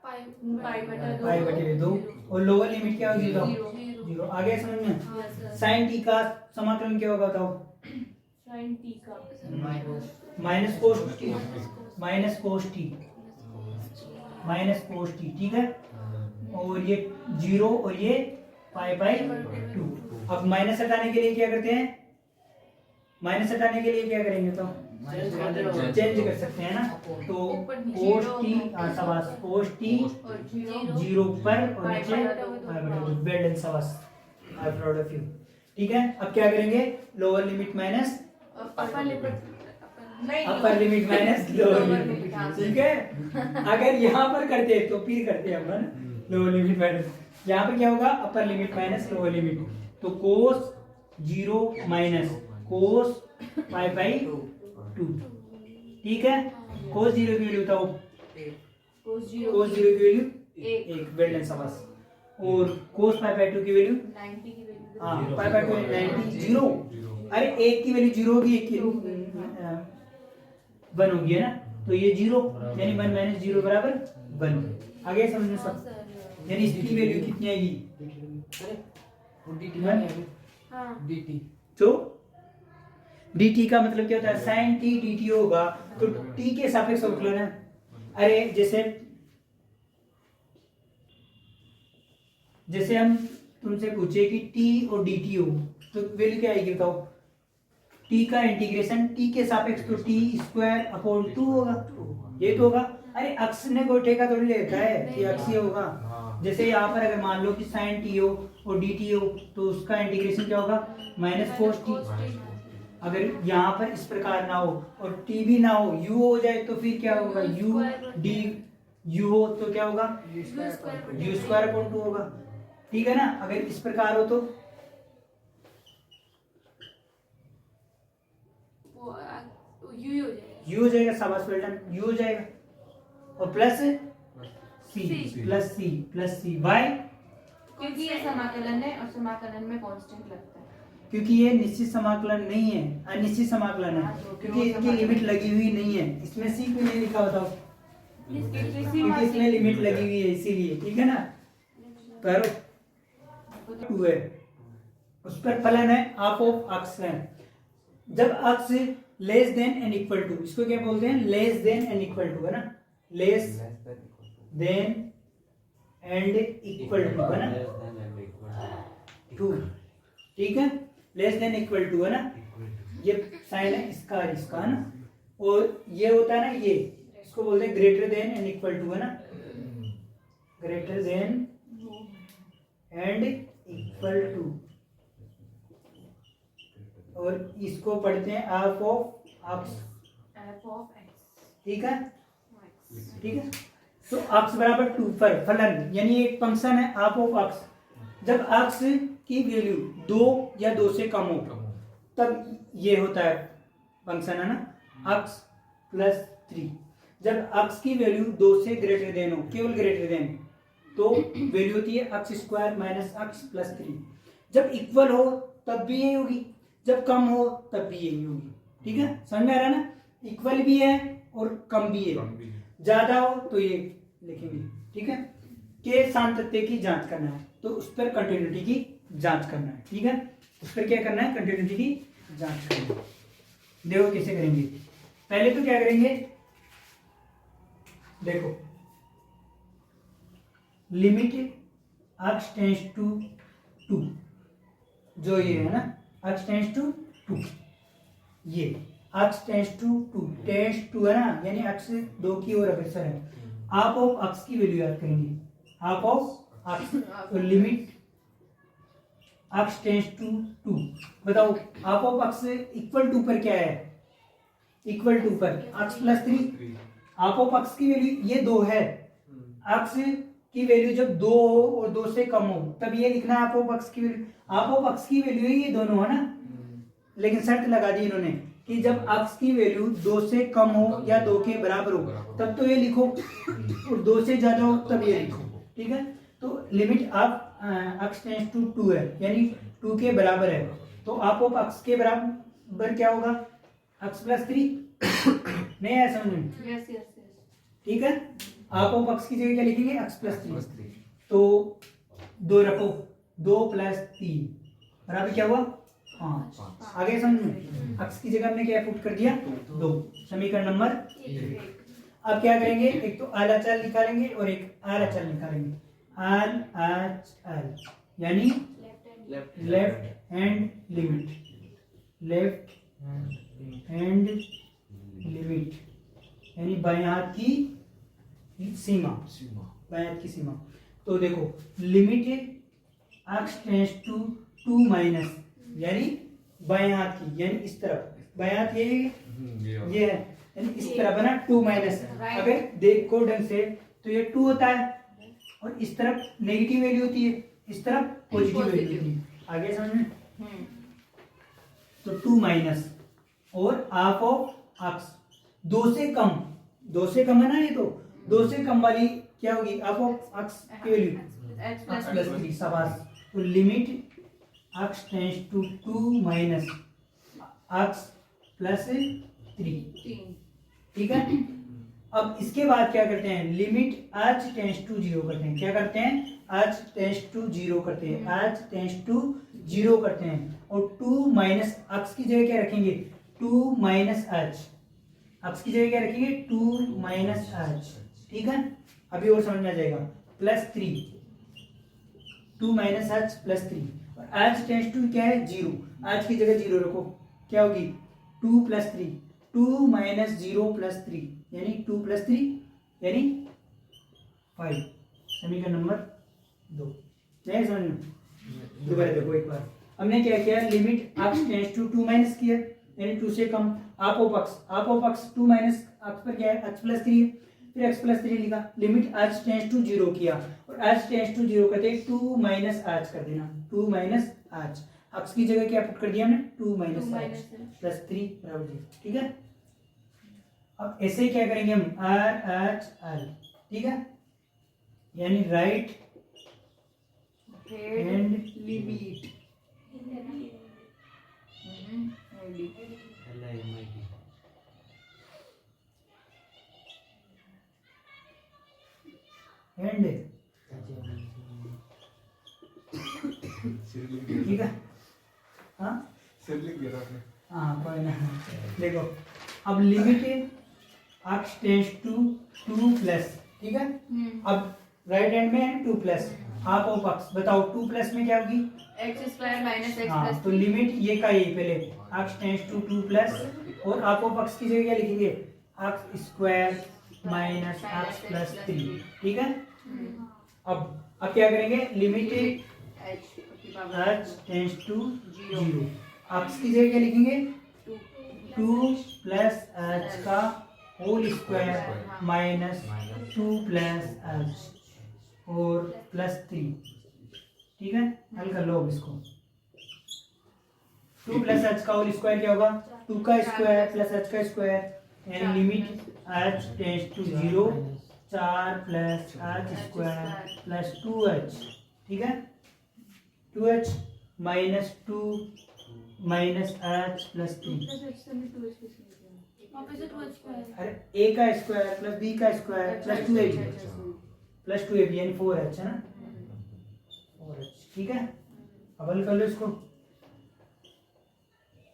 π/2, और लोअर लिमिट क्या होगी बताओ, 0। आगे समझ में, साइन t का समाकलन क्या होगा बताओ, माइनस कोस टी, ठीक है, और ये 0 और ये π/2। अब माइनस हटाने के लिए क्या करते हैं, क्या करेंगे तो चेंज कर सकते हैं ना, तो कोस टी, शाबाश, कोस टी 0 पर और नीचे वेल डन, शाबाश, I am proud of you, ठीक है। अब क्या करेंगे, लोअर लिमिट माइनस अपर लिमिट माइनस लोअर लिमिट, ठीक है। अगर यहाँ पर करते तो फिर करते हम लोअर लिमिट माइनस, यहाँ पर क्या होगा, अपर लिमिट माइनस लोअर लिमिट, तो कोस 0 माइनस कोस π/2, ठीक है। कोस 0 की वैल्यू बताओ, कोस 0 की वैल्यू 1, वेल डन, शाबाश, और कोस π/2 की वैल्यू 90, हाँ, π/2 90, 0, अरे 1 की वैल्यू 0 होगी, 1 की 1 होगी है ना, तो ये 0, यानी 1 - 0 बराबर 1। आगे समझना सब, यानी इसकी वैल्यू कितनी आएगी, dt, तो dt का मतलब क्या होता है, sin t dt होगा, तो t के सापेक्ष अवकलन है। अरे जैसे हम तुमसे पूछे कि t और dt हो, तो वैल्यू क्या आएगी बताओ, t का इंटीग्रेशन t के सापेक्ष तो t²/2 होगा, ये तो होगा। अरे अक्स ने कोई ठेका थोड़ी लेता है कि अक्स ही होगा। जैसे यहाँ पर अगर मान लो कि sin t हो और dt हो, तो उसका इंटीग्रेशन क्या होगा, -cos t। अगर यहाँ पर इस प्रकार ना हो और t भी ना हो, u हो जाए तो फिर क्या होगा, u हो तो क्या होगा, u²/2 होगा, ठीक है ना। अगर इस प्रकार हो तो u हो जाएगा, शाबाश, वेल डन, u हो जाएगा, और प्लस c बाय, क्योंकि ये समाकलन है और समाकलन में कांस्टेंट लगता है, क्योंकि ये निश्चित समाकलन नहीं है, अनिश्चित समाकलन है, क्योंकि इनकी लिमिट लगी हुई नहीं है। इसमें c क्यों नहीं लिखा बताओ, क्योंकि इसमें लिमिट लगी हुई है इसीलिए, ठीक है ना। करो 2 है, उस पर फलन है हाफ ऑफ अक्स है। जब x less than and equal to, इसको क्या बोलते हैं, less than and equal to, है ना, less than and equal to, है ना, टू, ठीक है, लेस देन इक्वल टू, है ना, ये साइन है इसका और इसका, है ना, और ये होता है ना, ये इसको बोलते हैं greater than and equal to, है ना, greater than and equal to, और इसको पढ़ते हैं हाफ ऑफ अक्स, ठीक है, ठीक है। तो अक्स बराबर 2 पर फलन यानी एक फंक्शन है हाफ ऑफ अक्स। जब अक्स की वैल्यू 2 या 2 से कम हो तब ये होता है फंक्शन, है ना, अक्स प्लस 3। जब अक्स की वैल्यू 2 से ग्रेटर देन हो, केवल ग्रेटर देन, तो वैल्यू होती है अक्स स्क्वायर माइनस अक्स प्लस 3। जब इक्वल हो तब भी यही होगी, जब कम हो तब भी यही होगी, ठीक है, समझ में आ रहा है ना। इक्वल भी है और कम भी है, ज्यादा हो तो ये लिखेंगे, ठीक है। के सातत्य की जांच करना है तो उस पर कंटिन्यूटी की जांच करना है, ठीक है, उस पर क्या करना है, कंटिन्यूटी की जांच करना है। देखो कैसे करेंगे, पहले तो क्या करेंगे, देखो लिमिट x टेंड्स टू 2, जो ये है ना, x टेंड्स टू 2, ये x tends to 2, tends to है ना, यानी x 2 की ओर अग्रसर है। हाफ ऑफ x की वैल्यू याद करेंगे, हाफ ऑफ x, तो लिमिट x टेंड्स टू 2, बताओ half of x equal to पर क्या है, इक्वल टू पर x plus 3, half of x की वैल्यू ये 2 है, x की वैल्यू जब 2 हो और 2 से कम हो तब ये लिखना है हाफ ऑफ x की वैल्यू, हाफ ऑफ x की वैल्यू ये दोनों, है ना, लेकिन शर्त लगा दी इन्होंने कि जब x की वैल्यू 2 से कम हो या 2 के बराबर हो तब तो ये लिखो, और 2 से ज्यादा हो तब ये लिखो, ठीक है। तो limit of x tends to 2 है, यानी 2 के बराबर है, तो हाफ ऑफ x के बराबर क्या होगा, x प्लस 3, नहीं है समझ में, यस यस, ठीक है। हाफ ऑफ x की जगह क्या लिखेंगे, x प्लस 3, तो 2 रखो, 2 प्लस 3 बराबर क्या हुआ, 5। आगे समझ में, x की जगह हमने क्या पुट कर दिया, 2, समीकरण नंबर 1। अब क्या करेंगे, एक तो आला चाल निकालेंगे और एक आला चाल निकालेंगे, आल आच आल, यानी left hand limit, left hand limit, यानी बाएं हाथ की सीमा, बाएं हाथ की सीमा। तो देखो limit x tends to 2 minus, यानी बाएं हाथ की, यानी इस तरफ, बाएं हाथ ये है, यानी इस तरफ है ना, 2 माइनस। अगर देखो ढंग से तो ये 2 होता है और इस तरफ नेगेटिव वैल्यू होती है, इस तरफ पॉजिटिव वैल्यू होती है, आगे समझ में। तो 2 माइनस और हाफ ऑफ x, 2 से कम, 2 से कम है ना, ये तो 2 से कम वाली क्या होगी, हाफ ऑफ x की वैल्यू x प्लस 3, शाबाश। तो limit x tends to 2 minus x plus 3, ठीक है। अब इसके बाद क्या करते हैं, लिमिट h टेंड्स टू 0 करते हैं, क्या करते हैं, h टेंड्स टू 0 करते हैं, h टेंड्स टू 0 करते हैं, और 2 माइनस x की जगह क्या रखेंगे, 2 माइनस h, x की जगह क्या रखेंगे, 2 माइनस h, ठीक है। अभी और समझ में आ जाएगा, प्लस 3, 2 माइनस h प्लस 3, और h टेंड्स टू क्या है, 0, h की जगह 0 रखो, क्या होगी, 2 प्लस 3, 2 माइनस 0 प्लस 3, यानी 2 प्लस 3 यानी 5, समीकरण नंबर 2। नहीं समझ में, दोबारा देखो एक बार, हमने क्या किया, limit x tends to 2 minus किया, यानी 2 से कम, half of x 2 minus x पर क्या है, x प्लस 3 है, फिर x प्लस 3 लिखा, लिमिट h टेंड्स टू 0 किया, और h टेंड्स टू 0 करते 2 माइनस h कर देना, 2 माइनस h, x की जगह क्या पुट कर दिया हमने, 2 माइनस h प्लस 3 बराबर 0, ठीक है। अब ऐसे क्या करेंगे हम, r h l, ठीक है, यानी राइट हैंड लिमिट, एंड सिर लिख दिया ठीक है हाँ सिर लिख दिया था आपने हाँ कोई ना देखो अब limit x tends to 2 plus ठीक है अब राइट हैंड में है 2 प्लस हाफ ऑफ x बताओ 2 प्लस में क्या होगी एक्स स्क्वायर माइनस एक्स हाँ प्लस तो लिमिट ये का ये पहले x टेंस टू 2 प्लस और हाफ ऑफ x की जगह क्या लिखेंगे x square minus x plus 3 ठीक है अब क्या करेंगे लिमिट एच की power h tends to 0 x की जगह क्या लिखेंगे 2 प्लस h का whole square minus 2 plus h और प्लस 3 ठीक है हल कर लो अब इसको 2 प्लस h का होल स्क्वायर क्या होगा 2 का स्क्वायर प्लस h का square and limit h tends to 0 4 plus h square plus 2h ठीक है 2h minus 2 minus h plus 3 वापस से 2h का है। अरे a का स्क्वायर प्लस b का square plus 2ab plus 2ab यानी 4h है ना 4h ठीक है अब हल कर लो इसको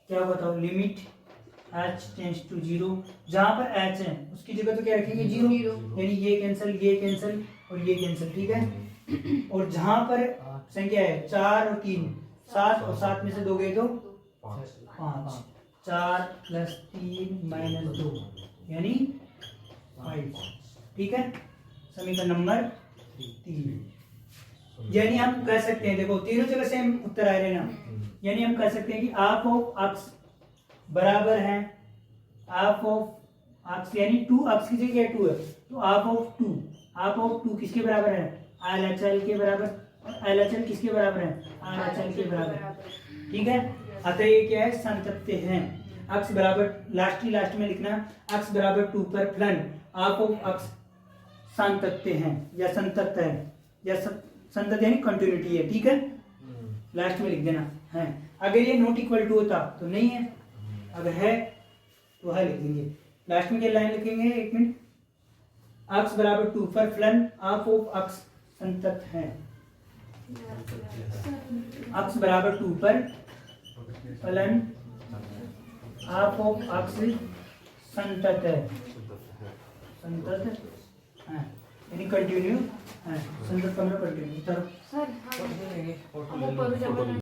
क्या बताओ लिमिट h टेंस टू 0 जहां पर h है उसकी जगह तो क्या रखेंगे 0 यानी ये कैंसिल और ये कैंसिल ठीक है और जहां पर संख्या है 4 और 3 7 और 7 में से 2 गए तो 5 4 प्लस 3 माइनस 2 यानी 5 ठीक है समीकरण नंबर 3 यानी हम कह सकते हैं देखो तीनों जगह सेम उत्तर आ रहे हैं ना यानी हम कह सकते हैं कि हाफ ऑफ x बराबर है हाफ ऑफ x यानी 2x की जगह 2 है तो हाफ ऑफ 2 किसके बराबर है LHL के बराबर और LHL किसके बराबर है RHL के बराबर ठीक है अतः ये क्या है समतत्य हैं x बराबर लास्ट में लिखना x बराबर 2 पर फलन हाफ ऑफ x समतत्य हैं या संतत्य है या संतत्य यानी कंटिन्यूटी है ठीक है लास्ट में लिख देना है अगर ये नॉट इक्वल टू होता तो नहीं है अगर है तो है लिख देंगे लास्ट में क्या लाइन लिखेंगे एक मिनट x बराबर 2 पर फलन हाफ ऑफ x संतत्य है x बराबर 2 पर फलन हाफ ऑफ x संतत्य है संतत्य है यानी कंटिन्यू है संतत्य का मतलब कंटिन्यू सर हाँ अब ऊपर जमा